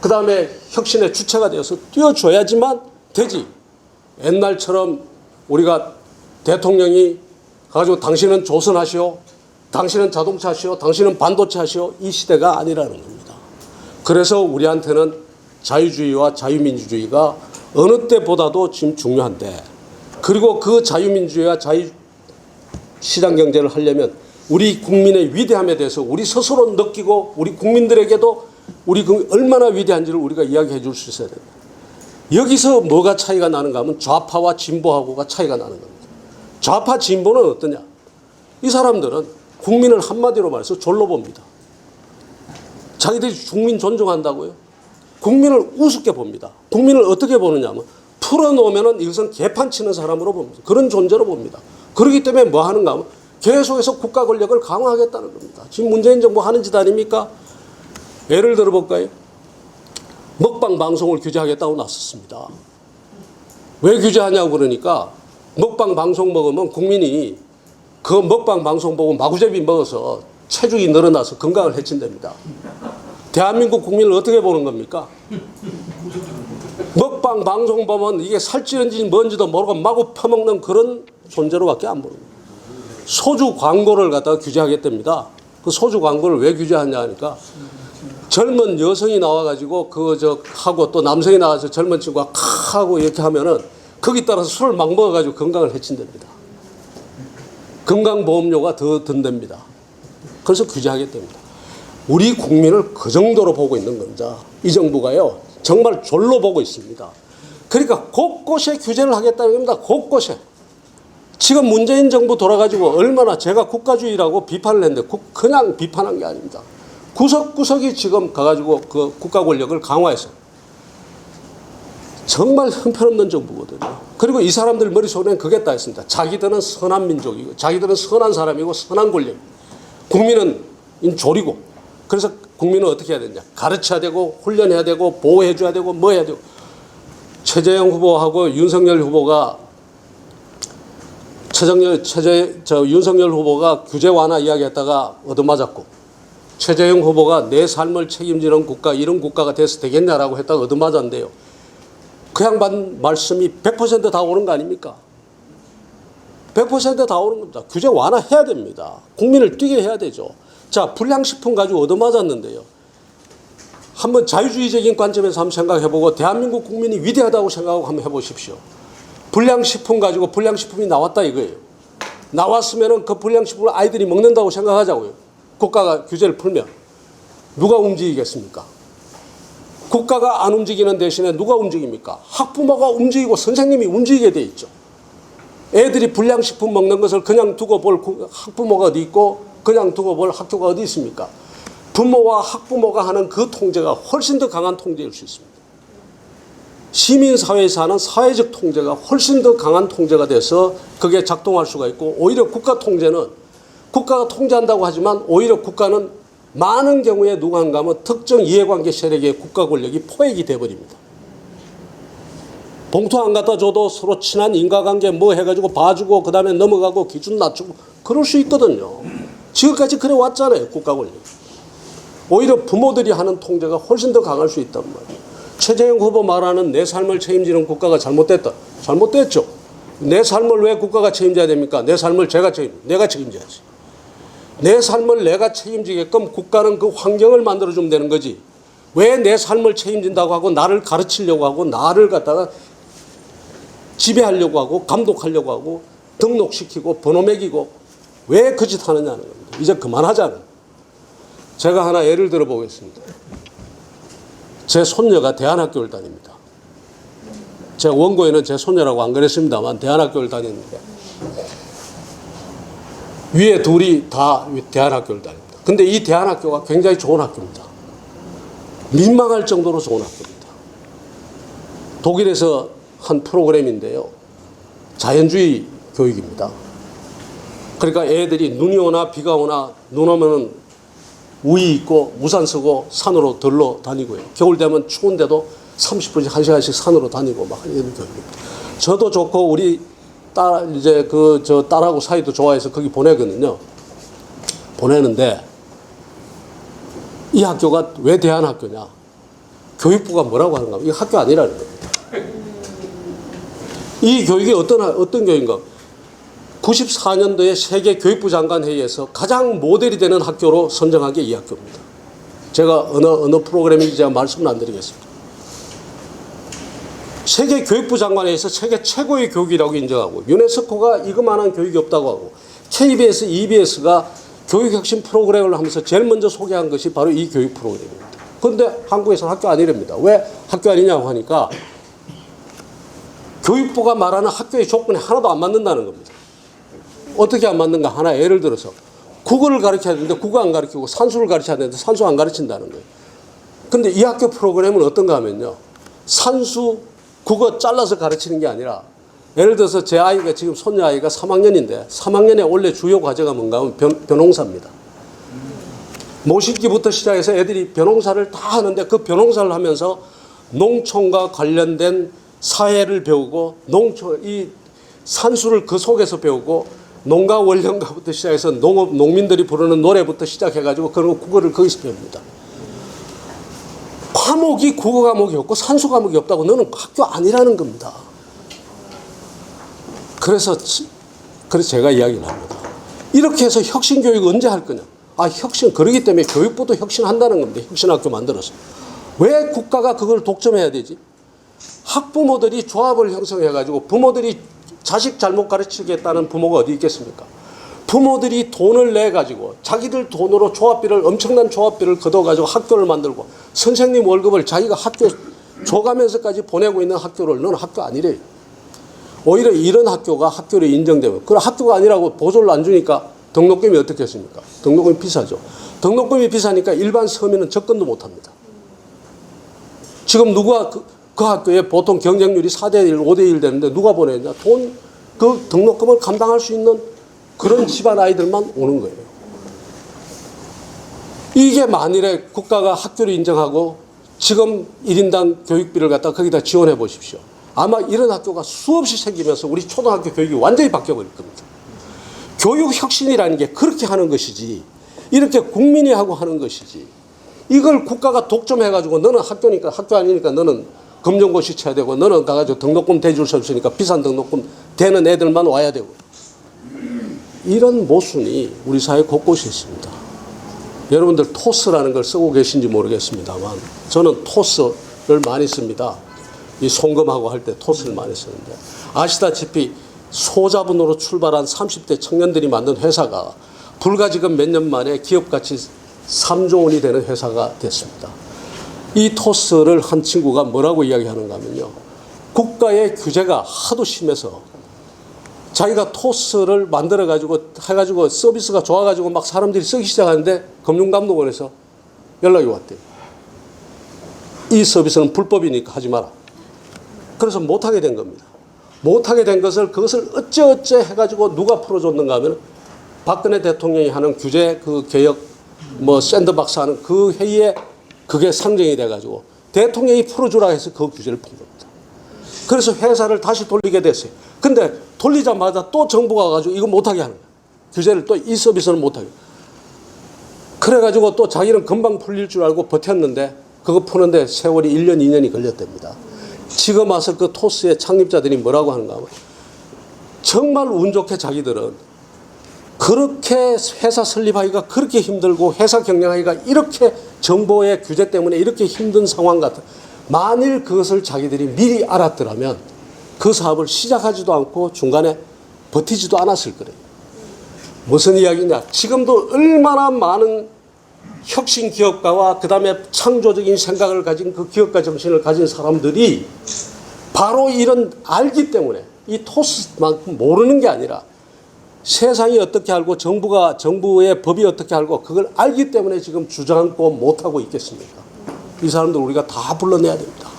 그 다음에 혁신의 주체가 되어서 뛰어줘야지만 되지. 옛날처럼 우리가 대통령이 가지고 당신은 조선하시오, 당신은 자동차 하시오, 당신은 반도체 하시오 이 시대가 아니라는 겁니다. 그래서 우리한테는 자유주의와 자유민주주의가 어느 때보다도 지금 중요한데 그리고 그 자유민주주의와 자유시장경제를 하려면 우리 국민의 위대함에 대해서 우리 스스로 느끼고 우리 국민들에게도 우리 얼마나 위대한지를 우리가 이야기해 줄 수 있어야 된다. 여기서 뭐가 차이가 나는가 하면 좌파와 진보하고가 차이가 나는 겁니다. 좌파 진보는 어떠냐? 이 사람들은 국민을 한마디로 말해서 졸로 봅니다. 자기들이 국민 존중한다고요? 국민을 우습게 봅니다. 국민을 어떻게 보느냐 하면 풀어놓으면 이것은 개판 치는 사람으로 봅니다. 그런 존재로 봅니다. 그렇기 때문에 뭐 하는가 하면 계속해서 국가 권력을 강화하겠다는 겁니다. 지금 문재인 정부 하는 짓 아닙니까? 예를 들어볼까요? 먹방 방송을 규제하겠다고 나섰습니다. 왜 규제하냐고 그러니까 먹방 방송 먹으면 국민이 그 먹방 방송 보고 마구잡이 먹어서 체중이 늘어나서 건강을 해친답니다. 대한민국 국민을 어떻게 보는 겁니까? 먹방 방송 보면 이게 살찌는지 뭔지도 모르고 마구 퍼먹는 그런 존재로밖에 안 보입니다. 소주 광고를 갖다가 규제하겠답니다. 그 소주 광고를 왜 규제하냐 하니까 젊은 여성이 나와가지고 하고 또 남성이 나와서 젊은 친구가 하고 이렇게 하면은 거기 따라서 술을 막 먹어가지고 건강을 해친답니다. 건강보험료가 더 든답니다. 그래서 규제하겠답니다. 우리 국민을 그 정도로 보고 있는 겁니다. 이 정부가요 정말 졸로 보고 있습니다. 그러니까 곳곳에 규제를 하겠다는 겁니다. 곳곳에. 지금 문재인 정부 돌아가지고 얼마나 제가 국가주의라고 비판을 했는데 그냥 비판한 게 아닙니다. 구석구석이 지금 가가지고 그 국가 권력을 강화해서 정말 형편없는 정부거든요. 그리고 이 사람들 머릿속에는 그게 다 있습니다. 자기들은 선한 민족이고 자기들은 선한 사람이고 선한 권력, 국민은 조리고. 그래서 국민은 어떻게 해야 되냐, 가르쳐야 되고 훈련해야 되고 보호해 줘야 되고 뭐 해야 되고. 최재형 후보하고 윤석열 후보가 윤석열 후보가 규제 완화 이야기했다가 얻어맞았고, 최재형 후보가 내 삶을 책임지는 국가, 이런 국가가 돼서 되겠냐라고 했다가 얻어맞았는데요. 그 양반 말씀이 100% 다 오는 거 아닙니까? 100% 다 오는 겁니다. 규제 완화해야 됩니다. 국민을 뛰게 해야 되죠. 자, 불량식품 가지고 얻어맞았는데요. 한번 자유주의적인 관점에서 한번 생각해보고 대한민국 국민이 위대하다고 생각하고 한번 해보십시오. 불량식품 가지고 불량식품이 나왔다 이거예요. 나왔으면 그 불량식품을 아이들이 먹는다고 생각하자고요. 국가가 규제를 풀면. 누가 움직이겠습니까? 국가가 안 움직이는 대신에 누가 움직입니까? 학부모가 움직이고 선생님이 움직이게 돼 있죠. 애들이 불량식품 먹는 것을 그냥 두고 볼 학부모가 어디 있고 그냥 두고 볼 학교가 어디 있습니까? 부모와 학부모가 하는 그 통제가 훨씬 더 강한 통제일 수 있습니다. 시민사회에서 하는 사회적 통제가 훨씬 더 강한 통제가 돼서 그게 작동할 수가 있고, 오히려 국가 통제는 국가가 통제한다고 하지만 오히려 국가는 많은 경우에 누가 한가 하면 특정 이해관계 세력의 국가 권력이 포획이 돼버립니다. 봉투 안 갖다 줘도 서로 친한 인과관계 뭐 해가지고 봐주고 그 다음에 넘어가고 기준 낮추고 그럴 수 있거든요. 지금까지 그래 왔잖아요, 국가 권력. 오히려 부모들이 하는 통제가 훨씬 더 강할 수 있단 말이에요. 최재형 후보 말하는 내 삶을 책임지는 국가가 잘못됐다. 잘못됐죠. 내 삶을 왜 국가가 책임져야 됩니까? 내 삶을 내가 책임져야지. 내 삶을 내가 책임지게끔 국가는 그 환경을 만들어주면 되는 거지. 왜 내 삶을 책임진다고 하고 나를 가르치려고 하고 나를 갖다가 지배하려고 하고 감독하려고 하고 등록시키고 번호 매기고 왜 그 짓 하느냐는 겁니다. 이제 그만하자는. 제가 하나 예를 들어 보겠습니다. 제 손녀가 대안학교를 다닙니다. 제가 원고에는 제 손녀라고 안 그랬습니다만 대안학교를 다니는데 위에 둘이 다 대안학교를 다닙니다. 근데 이 대안학교가 굉장히 좋은 학교입니다. 민망할 정도로 좋은 학교입니다. 독일에서 한 프로그램인데요. 자연주의 교육입니다. 그러니까 애들이 눈이 오나 비가 오나 눈 오면은 우위 있고 우산 쓰고 산으로 들러 다니고요. 겨울 되면 추운데도 30분씩 1시간씩 산으로 다니고 막 이런 교육입니다. 저도 좋고 우리 딸하고 사이도 좋아해서 거기 보내거든요. 보내는데 이 학교가 왜 대안학교냐? 교육부가 뭐라고 하는가? 이거 학교 아니라는 겁니다. 이 교육이 어떤 교육인가? 94년도에 세계 교육부 장관 회의에서 가장 모델이 되는 학교로 선정한 게 이 학교입니다. 제가 어느 프로그램인지 제가 말씀을 안 드리겠습니다. 세계 교육부 장관 회의에서 세계 최고의 교육이라고 인정하고 유네스코가 이거만한 교육이 없다고 하고 KBS, EBS가 교육혁신 프로그램을 하면서 제일 먼저 소개한 것이 바로 이 교육 프로그램입니다. 그런데 한국에서는 학교 아니랍니다. 왜 학교 아니냐고 하니까 교육부가 말하는 학교의 조건이 하나도 안 맞는다는 겁니다. 어떻게 안 맞는가? 하나 예를 들어서 국어를 가르쳐야 되는데 국어 안 가르치고 산수를 가르쳐야 되는데 산수 안 가르친다는 거예요. 근데 이 학교 프로그램은 어떤가 하면요. 산수, 국어 잘라서 가르치는 게 아니라 예를 들어서 제 아이가 지금 손녀 아이가 3학년인데 3학년에 원래 주요 과제가 뭔가 하면 벼농사입니다. 모시기부터 시작해서 애들이 벼농사를 다 하는데 그 벼농사를 하면서 농촌과 관련된 사회를 배우고 이 산수를 그 속에서 배우고 농가 원령가부터 시작해서 농민들이 부르는 노래부터 시작해가지고 그런 국어를 거기서 배웁니다. 과목이 국어 과목이 없고 산수 과목이 없다고 너는 학교 아니라는 겁니다. 그래서 제가 이야기를 합니다. 이렇게 해서 혁신교육 언제 할 거냐? 그러기 때문에 교육부도 혁신한다는 겁니다. 혁신학교 만들어서. 왜 국가가 그걸 독점해야 되지? 학부모들이 조합을 형성해가지고 부모들이 자식 잘못 가르치겠다는 부모가 어디 있겠습니까? 부모들이 돈을 내가지고 자기들 돈으로 엄청난 조합비를 걷어가지고 학교를 만들고 선생님 월급을 자기가 학교 줘가면서까지 보내고 있는 학교를 너는 학교 아니래요. 오히려 이런 학교가 학교로 인정되면, 그럼 학교가 아니라고 보조를 안 주니까 등록금이 어떻게 했습니까? 등록금이 비싸죠. 등록금이 비싸니까 일반 서민은 접근도 못 합니다. 지금 누가 그 학교에 보통 경쟁률이 4대1, 5대1 되는데 누가 보내냐? 그 등록금을 감당할 수 있는 그런 집안 아이들만 오는 거예요. 이게 만일에 국가가 학교를 인정하고 지금 1인당 교육비를 갖다 거기다 지원해 보십시오. 아마 이런 학교가 수없이 생기면서 우리 초등학교 교육이 완전히 바뀌어버릴 겁니다. 교육 혁신이라는 게 그렇게 하는 것이지, 이렇게 국민이 하고 하는 것이지, 이걸 국가가 독점해가지고 너는 학교니까, 학교 아니니까 너는 검정고시 쳐야 되고, 너는 가가지고 등록금 대줄 수 없으니까 비싼 등록금 되는 애들만 와야 되고, 이런 모순이 우리 사회 곳곳에 있습니다. 여러분들 토스라는 걸 쓰고 계신지 모르겠습니다만 저는 토스를 많이 씁니다. 이 송금하고 할 때 토스를 많이 쓰는데, 아시다시피 소자본으로 출발한 30대 청년들이 만든 회사가 불과 지금 몇 년 만에 기업가치 3조 원이 되는 회사가 됐습니다. 이 토스를 한 친구가 뭐라고 이야기하는가 하면요, 국가의 규제가 하도 심해서 자기가 토스를 만들어가지고 해가지고 서비스가 좋아가지고 막 사람들이 쓰기 시작하는데 금융감독원에서 연락이 왔대요. 이 서비스는 불법이니까 하지 마라. 그래서 못하게 된 겁니다. 못하게 된 것을, 그것을 어째 해가지고 누가 풀어줬는가 하면 박근혜 대통령이 하는 규제 그 개혁 뭐 샌드박스 하는 그 회의에 그게 상정이 돼가지고 대통령이 풀어주라 해서 그 규제를 푼 겁니다. 그래서 회사를 다시 돌리게 됐어요. 근데 돌리자마자 또 정부가 가지고 이거 못하게 하는 거예요. 규제를 또 이 서비스는 못하게. 그래가지고 또 자기는 금방 풀릴 줄 알고 버텼는데 그거 푸는데 세월이 1년, 2년이 걸렸답니다. 지금 와서 그 토스의 창립자들이 뭐라고 하는가 하면 정말 운 좋게 자기들은 그렇게 회사 설립하기가 그렇게 힘들고 회사 경영하기가 이렇게 정보의 규제 때문에 이렇게 힘든 상황 같은, 만일 그것을 자기들이 미리 알았더라면 그 사업을 시작하지도 않고 중간에 버티지도 않았을 거래요. 무슨 이야기냐? 지금도 얼마나 많은 혁신 기업가와 그 다음에 창조적인 생각을 가진 그 기업가 정신을 가진 사람들이 바로 이런 알기 때문에, 이 토스만큼 모르는 게 아니라 세상이 어떻게 알고 정부의 법이 어떻게 알고 그걸 알기 때문에 지금 주저앉고 못하고 있겠습니까? 이 사람들 우리가 다 불러내야 됩니다.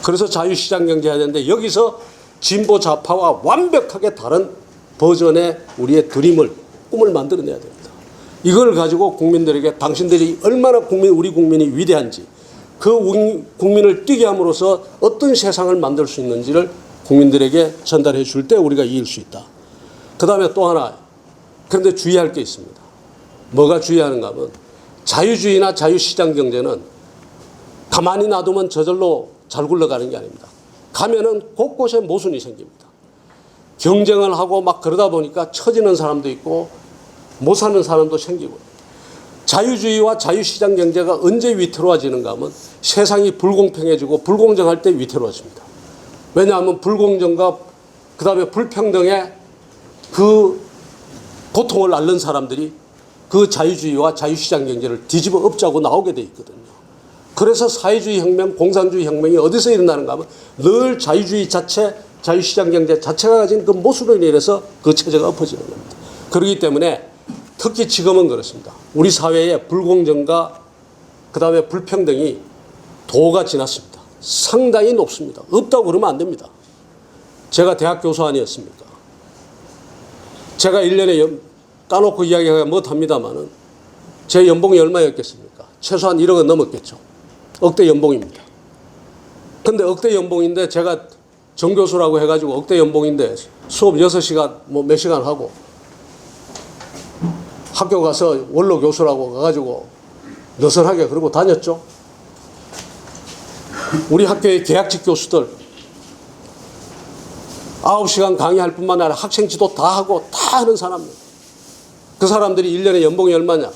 그래서 자유시장 경제 해야 되는데 여기서 진보 좌파와 완벽하게 다른 버전의 우리의 드림을, 꿈을 만들어내야 됩니다. 이걸 가지고 국민들에게 당신들이 얼마나 우리 국민이 위대한지, 그 국민을 뛰게 함으로써 어떤 세상을 만들 수 있는지를 국민들에게 전달해 줄 때 우리가 이길 수 있다. 그 다음에 또 하나, 그런데 주의할 게 있습니다. 뭐가 주의하는가 하면 자유주의나 자유시장 경제는 가만히 놔두면 저절로 잘 굴러가는 게 아닙니다. 가면은 곳곳에 모순이 생깁니다. 경쟁을 하고 막 그러다 보니까 처지는 사람도 있고 못 사는 사람도 생기고, 자유주의와 자유시장 경제가 언제 위태로워지는가 하면 세상이 불공평해지고 불공정할 때 위태로워집니다. 왜냐하면 불공정과 그 다음에 불평등의 그 고통을 앓는 사람들이 그 자유주의와 자유시장 경제를 뒤집어 엎자고 나오게 돼 있거든요. 그래서 사회주의 혁명, 공산주의 혁명이 어디서 일어나는가 하면 늘 자유주의 자체, 자유시장 경제 자체가 가진 그 모순으로 인해서 그 체제가 엎어지는 겁니다. 그렇기 때문에 특히 지금은 그렇습니다. 우리 사회의 불공정과 그 다음에 불평등이 도가 지났습니다. 상당히 높습니다. 없다고 그러면 안 됩니다. 제가 대학 교수 아니었습니까? 제가 1년에 까놓고 이야기하기가 못합니다만은 제 연봉이 얼마였겠습니까? 최소한 1억은 넘었겠죠. 억대 연봉입니다. 근데 억대 연봉인데 제가 정교수라고 해가지고 억대 연봉인데 수업 6시간 뭐 몇 시간 하고 학교 가서 원로 교수라고 가가지고 느슨하게 그러고 다녔죠. 우리 학교의 계약직 교수들 9시간 강의할 뿐만 아니라 학생 지도 다 하고 다 하는 사람들. 그 사람들이 1년에 연봉이 얼마냐?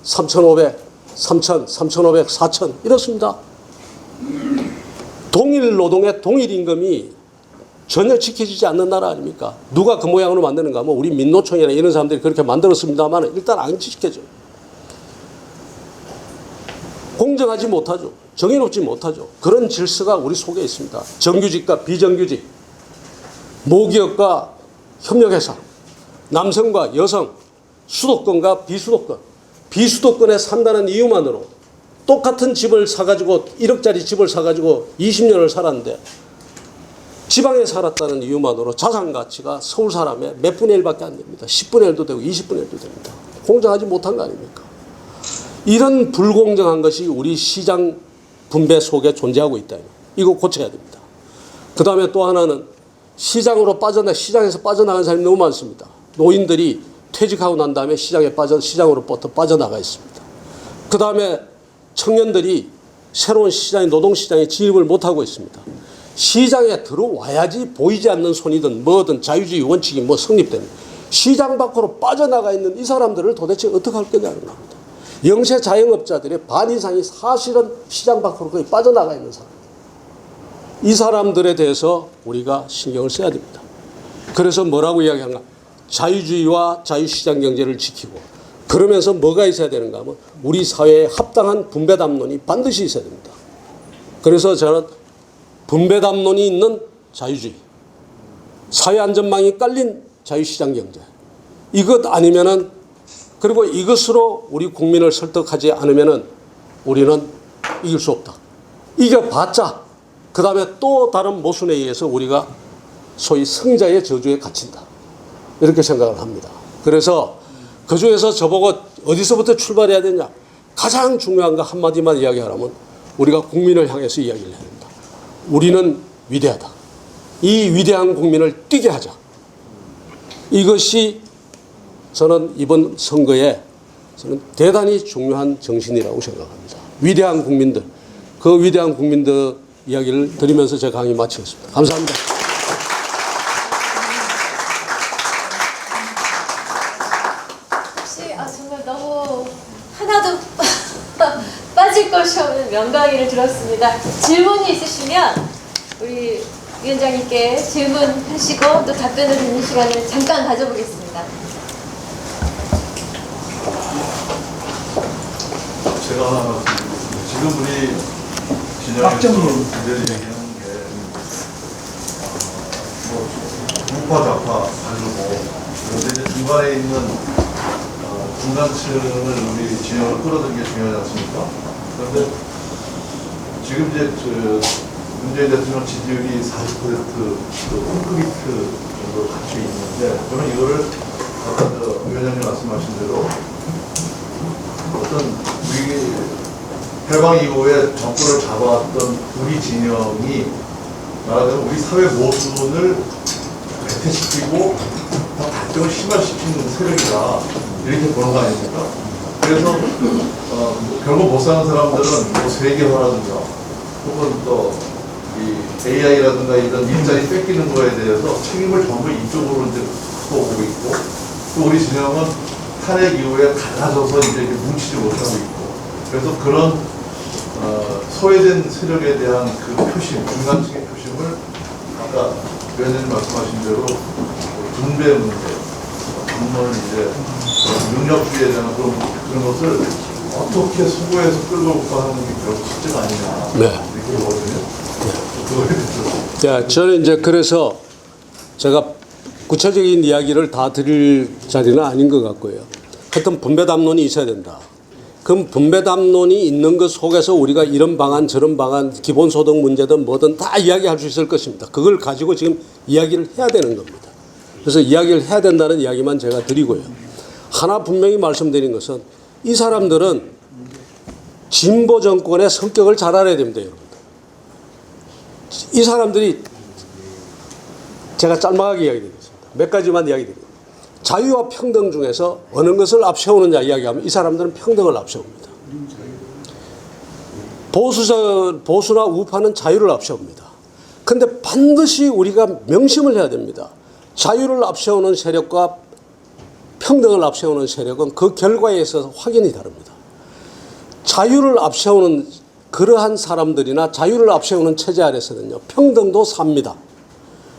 3,500, 3,000, 3,500, 4,000 이렇습니다. 동일 노동의 동일 임금이 전혀 지켜지지 않는 나라 아닙니까? 누가 그 모양으로 만드는가 하면 우리 민노총이나 이런 사람들이 그렇게 만들었습니다만 일단 안 지켜져요. 공정하지 못하죠. 정의롭지 못하죠. 그런 질서가 우리 속에 있습니다. 정규직과 비정규직, 모기업과 협력회사, 남성과 여성, 수도권과 비수도권, 비수도권에 산다는 이유만으로 똑같은 집을 사가지고 1억짜리 집을 사가지고 20년을 살았는데 지방에 살았다는 이유만으로 자산 가치가 서울 사람의 몇 분의 1밖에 안 됩니다. 10분의 1도 되고 20분의 1도 됩니다. 공정하지 못한 거 아닙니까? 이런 불공정한 것이 우리 시장 분배 속에 존재하고 있다. 이거 고쳐야 됩니다. 그 다음에 또 하나는 시장에서 빠져나간 사람이 너무 많습니다. 노인들이 퇴직하고 난 다음에 시장으로부터 빠져나가 있습니다. 그 다음에 청년들이 새로운 노동시장에 진입을 못하고 있습니다. 시장에 들어와야지 보이지 않는 손이든 뭐든 자유주의 원칙이 성립됩니다. 시장 밖으로 빠져나가 있는 이 사람들을 도대체 어떻게 할 거냐는 겁니다. 영세 자영업자들의 반 이상이 사실은 시장 밖으로 거의 빠져나가 있는 사람. 이 사람들에 대해서 우리가 신경을 써야 됩니다. 그래서 뭐라고 이야기하는가? 자유주의와 자유시장 경제를 지키고 그러면서 뭐가 있어야 되는가 하면 우리 사회에 합당한 분배담론이 반드시 있어야 됩니다. 그래서 저는 분배담론이 있는 자유주의, 사회안전망이 깔린 자유시장 경제, 이것 아니면은 그리고 이것으로 우리 국민을 설득하지 않으면은 우리는 이길 수 없다. 이겨봤자 그 다음에 또 다른 모순에 의해서 우리가 소위 승자의 저주에 갇힌다. 이렇게 생각을 합니다. 그래서 그 중에서 저보고 어디서부터 출발해야 되냐. 가장 중요한 거 한마디만 이야기하라면 우리가 국민을 향해서 이야기를 해야 됩니다. 우리는 위대하다. 이 위대한 국민을 뛰게 하자. 이것이 저는 이번 선거에 저는 대단히 중요한 정신이라고 생각합니다. 위대한 국민들, 그 위대한 국민들 이야기를 드리면서 제 강의 마치겠습니다. 감사합니다. 혹시 정말 너무 하나도 빠질 것이 없는 명강의를 들었습니다. 질문이 있으시면 우리 위원장님께 질문하시고 또 답변을 듣는 시간을 잠깐 가져보겠습니다. 제가 지금 우리 진영에서 문제를 얘기하는 게 우파 좌파 다르고 그런데 이제 중간에 있는 중간층을 우리 진영을 끌어들이는 게 중요하지 않습니까? 그런데 지금 이제 문재인 대통령 지지율이 40% 콘크리트 정도 갖춰 있는데 저는 이거를 아까 위원장님 말씀하신 대로 어떤 우리 해방 이후에 정권을 잡아왔던 우리 진영이 말하자면 우리 사회 모순을 배태시키고 더 발전을 심화시키는 세력이다 이렇게 보는 거 아닙니까? 그래서 결국 못 사는 사람들은 뭐 세계화라든가 혹은 또 이 AI라든가 이런 일자리 뺏기는 거에 대해서 책임을 전부 이쪽으로 이제 보고 있고 또 우리 진영은 탄핵 이후에 갈라져서 이제 뭉치지 못하고 있고 그래서 그런 소외된 세력에 대한 그 표심, 중간층의 표심을 아까 위원장님 말씀하신 대로 분배 문제, 정말 이제 능력주의에 대한 그런 것을 어떻게 수고해서 끌고 올까 하는 게 결국 숙제가 아니냐 이렇게 보거든요. 자, 저는 이제 그래서 제가 구체적인 이야기를 다 드릴 자리는 아닌 것 같고요. 하여튼 분배담론이 있어야 된다. 그럼 분배담론이 있는 것 속에서 우리가 이런 방안 저런 방안 기본소득 문제든 뭐든 다 이야기할 수 있을 것입니다. 그걸 가지고 지금 이야기를 해야 되는 겁니다. 그래서 이야기를 해야 된다는 이야기만 제가 드리고요. 하나 분명히 말씀드린 것은 이 사람들은 진보 정권의 성격을 잘 알아야 됩니다. 여러분. 이 사람들이 제가 짤막하게 이야기 드리겠습니다. 몇 가지만 이야기 드립니다. 자유와 평등 중에서 어느 것을 앞세우느냐 이야기하면 이 사람들은 평등을 앞세웁니다. 보수나 우파는 자유를 앞세웁니다. 그런데 반드시 우리가 명심을 해야 됩니다. 자유를 앞세우는 세력과 평등을 앞세우는 세력은 그 결과에 있어서 확연히 다릅니다. 자유를 앞세우는 그러한 사람들이나 자유를 앞세우는 체제 아래서는요, 평등도 삽니다.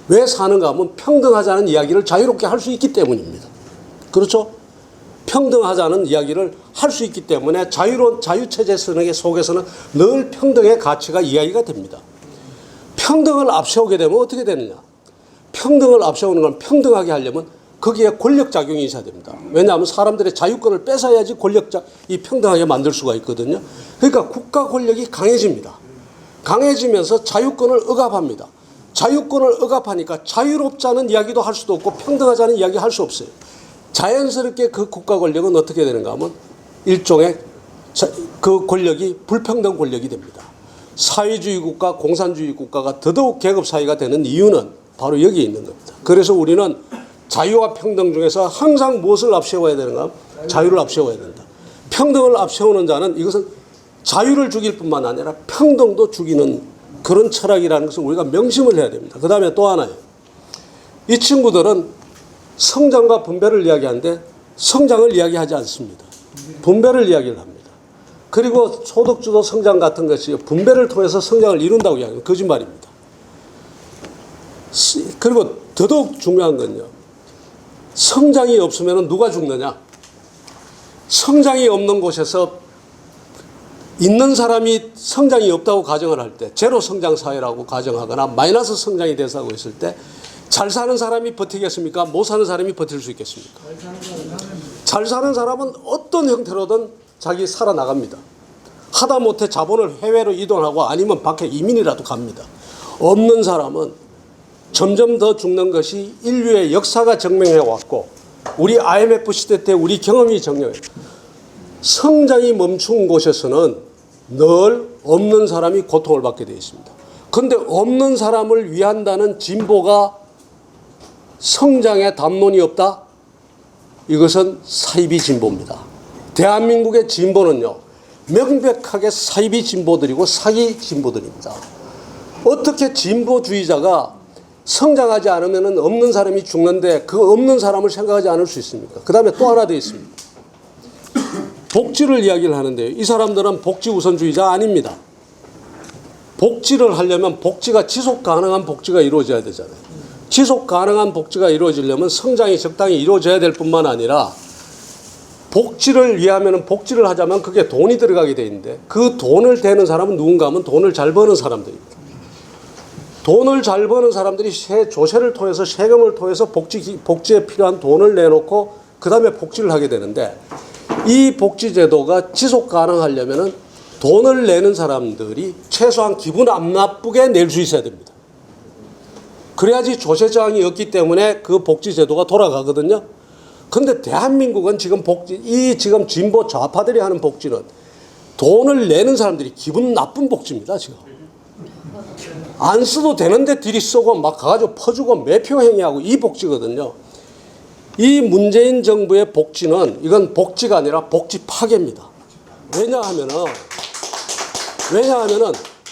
왜 사는가 하면 평등하자는 이야기를 자유롭게 할 수 있기 때문입니다. 그렇죠? 평등하자는 이야기를 할 수 있기 때문에 자유체제 속에서는 늘 평등의 가치가 이야기가 됩니다. 평등을 앞세우게 되면 어떻게 되느냐? 평등을 앞세우는 건 평등하게 하려면 거기에 권력작용이 있어야 됩니다. 왜냐하면 사람들의 자유권을 뺏어야지 이 평등하게 만들 수가 있거든요. 그러니까 국가 권력이 강해집니다. 강해지면서 자유권을 억압합니다. 자유권을 억압하니까 자유롭자는 이야기도 할 수도 없고 평등하자는 이야기 할 수 없어요. 자연스럽게 그 국가 권력은 어떻게 되는가 하면 일종의 그 권력이 불평등 권력이 됩니다. 사회주의 국가, 공산주의 국가가 더더욱 계급 사회가 되는 이유는 바로 여기에 있는 겁니다. 그래서 우리는 자유와 평등 중에서 항상 무엇을 앞세워야 되는가 하면 자유를 앞세워야 된다. 평등을 앞세우는 자는 이것은 자유를 죽일 뿐만 아니라 평등도 죽이는 그런 철학이라는 것을 우리가 명심을 해야 됩니다. 그 다음에 또 하나요. 이 친구들은 성장과 분배를 이야기하는데 성장을 이야기하지 않습니다. 분배를 이야기를 합니다. 그리고 소득주도 성장 같은 것이 분배를 통해서 성장을 이룬다고 이야기하는 거짓말입니다. 그리고 더더욱 중요한 건요. 성장이 없으면 누가 죽느냐? 성장이 없는 곳에서 있는 사람이 성장이 없다고 가정을 할 때, 제로 성장 사회라고 가정하거나 마이너스 성장이 돼서 하고 있을 때 잘 사는 사람이 버티겠습니까? 못 사는 사람이 버틸 수 있겠습니까? 잘 사는 사람은 어떤 형태로든 자기 살아나갑니다. 하다못해 자본을 해외로 이동하고 아니면 밖에 이민이라도 갑니다. 없는 사람은 점점 더 죽는 것이 인류의 역사가 증명해 왔고 우리 IMF 시대 때 우리 경험이 증명해요. 성장이 멈춘 곳에서는 늘 없는 사람이 고통을 받게 되어 있습니다. 그런데 없는 사람을 위한다는 진보가 성장에 담론이 없다? 이것은 사이비 진보입니다. 대한민국의 진보는요. 명백하게 사이비 진보들이고 사기 진보들입니다. 어떻게 진보주의자가 성장하지 않으면 없는 사람이 죽는데 그 없는 사람을 생각하지 않을 수 있습니까? 그 다음에 또 하나 더 있습니다. 복지를 이야기를 하는데요. 이 사람들은 복지 우선주의자 아닙니다. 복지를 하려면 복지가 지속 가능한 복지가 이루어져야 되잖아요. 지속 가능한 복지가 이루어지려면 성장이 적당히 이루어져야 될 뿐만 아니라 복지를 위하면 복지를 하자면 그게 돈이 들어가게 돼 있는데 그 돈을 대는 사람은 누군가 하면 돈을 잘 버는 사람들입니다. 돈을 잘 버는 사람들이 조세를 통해서 세금을 통해서 복지에 필요한 돈을 내놓고 그 다음에 복지를 하게 되는데 이 복지제도가 지속 가능하려면 돈을 내는 사람들이 최소한 기분 안 나쁘게 낼 수 있어야 됩니다. 그래야지 조세 저항이 없기 때문에 그 복지제도가 돌아가거든요. 그런데 대한민국은 지금 지금 진보 좌파들이 하는 복지는 돈을 내는 사람들이 기분 나쁜 복지입니다, 지금. 안 써도 되는데 들이 쓰고 막 가가지고 퍼주고 매표 행위하고 이 복지거든요. 이 문재인 정부의 복지는 이건 복지가 아니라 복지 파괴입니다. 왜냐하면은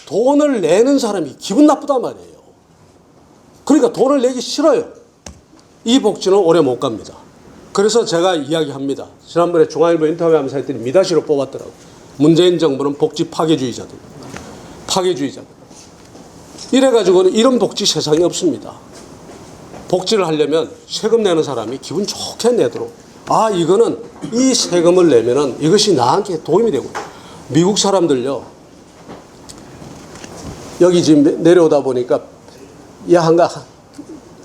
돈을 내는 사람이 기분 나쁘단 말이에요. 그러니까 돈을 내기 싫어요. 이 복지는 오래 못 갑니다. 그래서 제가 이야기합니다. 지난번에 중앙일보 인터뷰하면서 했더니 미다시로 뽑았더라고요. 문재인 정부는 복지 파괴주의자들. 이래가지고는 이런 복지 세상에 없습니다. 복지를 하려면 세금 내는 사람이 기분 좋게 내도록 이거는 이 세금을 내면은 이것이 나한테 도움이 되고 미국 사람들요 여기 지금 내려오다 보니까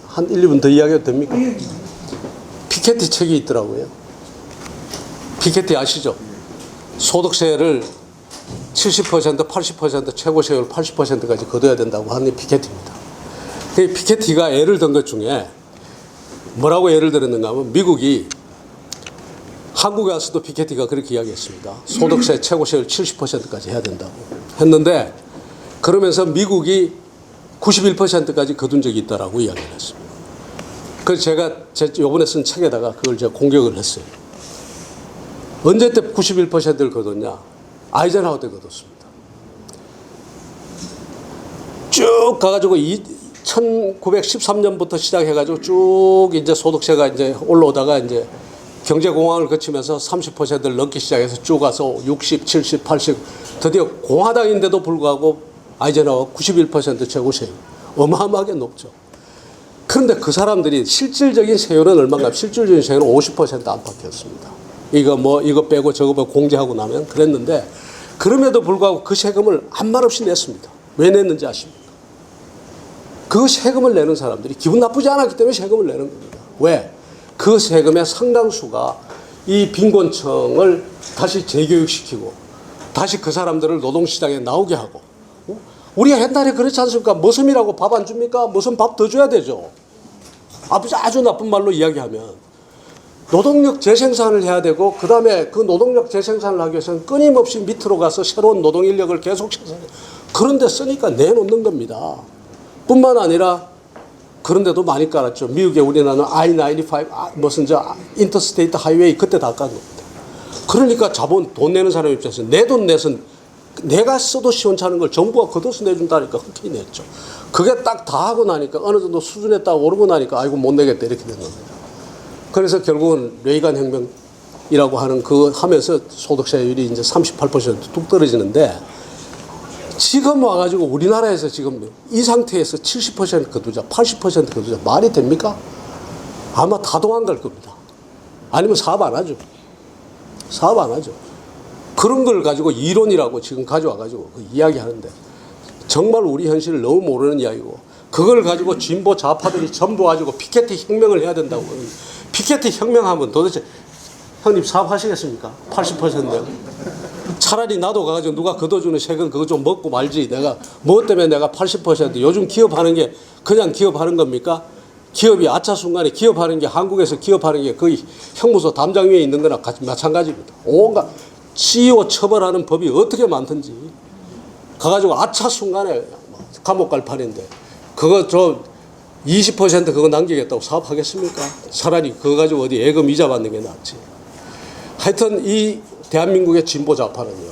한 1, 2분 더 이야기해도 됩니까? 피케티 책이 있더라고요. 피케티 아시죠? 소득세를 70%, 80% 최고 세율 80%까지 거둬야 된다고 하는 게 피케티입니다. 그 피케티가 예를 든 것 중에 뭐라고 예를 들었는가 하면 미국이 한국에 와서도 피케티가 그렇게 이야기했습니다. 소득세 최고 세율 70%까지 해야 된다고 했는데 그러면서 미국이 91%까지 거둔 적이 있다라고 이야기를 했습니다. 그래서 제가 요번에 쓴 책에다가 그걸 제가 공격을 했어요. 언제 때 91%를 거뒀냐? 아이젠하워 때 거뒀습니다. 쭉 가가지고 1913년부터 시작해가지고 쭉 이제 소득세가 이제 올라오다가 이제 경제공황을 거치면서 30%를 넘기 시작해서 쭉 가서 60, 70, 80 드디어 공화당인데도 불구하고 아이젠하워 91% 최고세율 어마어마하게 높죠. 그런데 그 사람들이 실질적인 세율은 얼마인가? 실질적인 세율은 50% 안팎이었습니다. 이거 빼고 저거 빼고 공제하고 나면 그랬는데 그럼에도 불구하고 그 세금을 한 말 없이 냈습니다. 왜 냈는지 아십니까? 그 세금을 내는 사람들이 기분 나쁘지 않았기 때문에 세금을 내는 겁니다. 왜? 그 세금의 상당수가 이 빈곤층을 다시 재교육시키고 다시 그 사람들을 노동시장에 나오게 하고, 우리가 옛날에 그렇지 않습니까? 머슴이라고 밥 안 줍니까? 머슴 밥 더 줘야 되죠. 아주 나쁜 말로 이야기하면 노동력 재생산을 해야 되고, 그 다음에 그 노동력 재생산을 하기 위해서는 끊임없이 밑으로 가서 새로운 노동 인력을 계속 생산해요. 그런데 쓰니까 내놓는 겁니다. 뿐만 아니라 그런 데도 많이 깔았죠. 미국에 우리나라는 I-95 무슨 인터스테이트 하이웨이 그때 다 깐 겁니다. 그러니까 자본 돈 내는 사람 입장에서 내 돈 내서 내가 써도 시원찮은 걸 정부가 걷어서 내준다니까 흔쾌히 냈죠. 그게 딱 다 하고 나니까 어느 정도 수준에 딱 오르고 나니까 아이고 못 내겠다 이렇게 된 겁니다. 그래서 결국은 레이간 혁명이라고 하는 그 하면서 소득세율이 이제 38% 뚝 떨어지는데, 지금 와가지고 우리나라에서 지금 이 상태에서 70% 거두자, 80% 거두자 말이 됩니까? 아마 다 도망갈 겁니다. 아니면 사업 안 하죠. 사업 안 하죠. 그런 걸 가지고 이론이라고 지금 가져와가지고 그 이야기하는데 정말 우리 현실을 너무 모르는 이야기고, 그걸 가지고 진보 좌파들이 전부 가지고 피케티 혁명을 해야 된다고. 피케티 혁명하면 도대체 형님 사업하시겠습니까? 80%요. 차라리 나도 가가지고 누가 걷어주는 세금 그거 좀 먹고 말지. 내가 뭐 때문에 내가 80% 요즘 기업하는 게 그냥 기업하는 겁니까? 기업이 아차 순간에 기업하는 게 한국에서 기업하는 게 거의 형무소 담장 위에 있는 거나 같이 마찬가지입니다. 온갖 CEO 처벌하는 법이 어떻게 많든지 가가지고 아차 순간에 감옥 갈 판인데 그거 저 20% 그거 남기겠다고 사업하겠습니까? 차라리 그거 가지고 어디 예금 이자 받는 게 낫지. 하여튼 이 대한민국의 진보 좌파는요,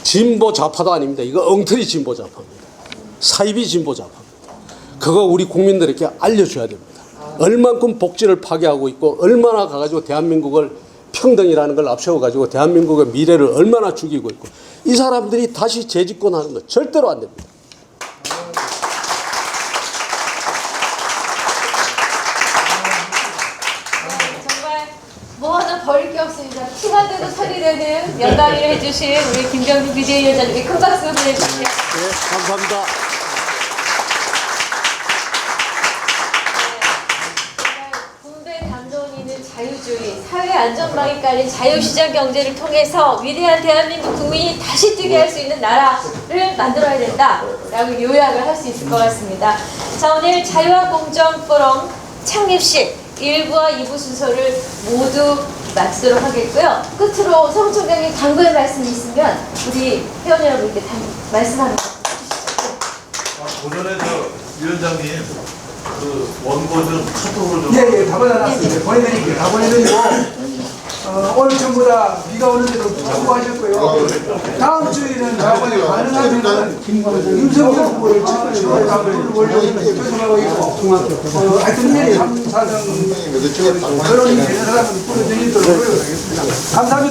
진보 좌파도 아닙니다. 이거 엉터리 진보 좌파입니다. 사이비 진보 좌파입니다. 그거 우리 국민들에게 알려줘야 됩니다. 얼만큼 복지를 파괴하고 있고 얼마나 가가지고 대한민국을 평등이라는 걸 앞세워가지고 대한민국의 미래를 얼마나 죽이고 있고, 이 사람들이 다시 재집권하는 거 절대로 안 됩니다. 정말 뭐 하나 버릴 게 없습니다. 피가 되고 살이 되는 연강의를 해주신 우리 김병준 비대위원장님께 큰 박수 보내주시죠. 네, 감사합니다. 분배 담론이는 자유주의, 사회 안전망이 깔린 자유시장 경제를 통해서 위대한 대한민국 국민이 다시 뛰게 할 수 있는 나라를 만들어야 된다라고 요약을 할 수 있을 것 같습니다. 자, 오늘 자유와 공정 포럼 창립식 1부와 2부 순서를 모두 마치도록 하겠고요. 끝으로 성 총장님 당부의 말씀이 있으면 우리 회원 여러분께 말씀하는 거 해주시죠. 오전에 위원장님 그 원고 좀 카톡으로 좀. 예, 다 받아놨습니다. 보내드릴게요. 다 보내드리고, 오늘 전부 다 비가 오는데도 수고하셨고요. 다음 주에는 가능하면 윤석열 후보를 결정하고 있고, 하여튼 내일 3, 4등 거론이 되는 사람은 불러드리도록 노력하겠습니다. 감사합니다.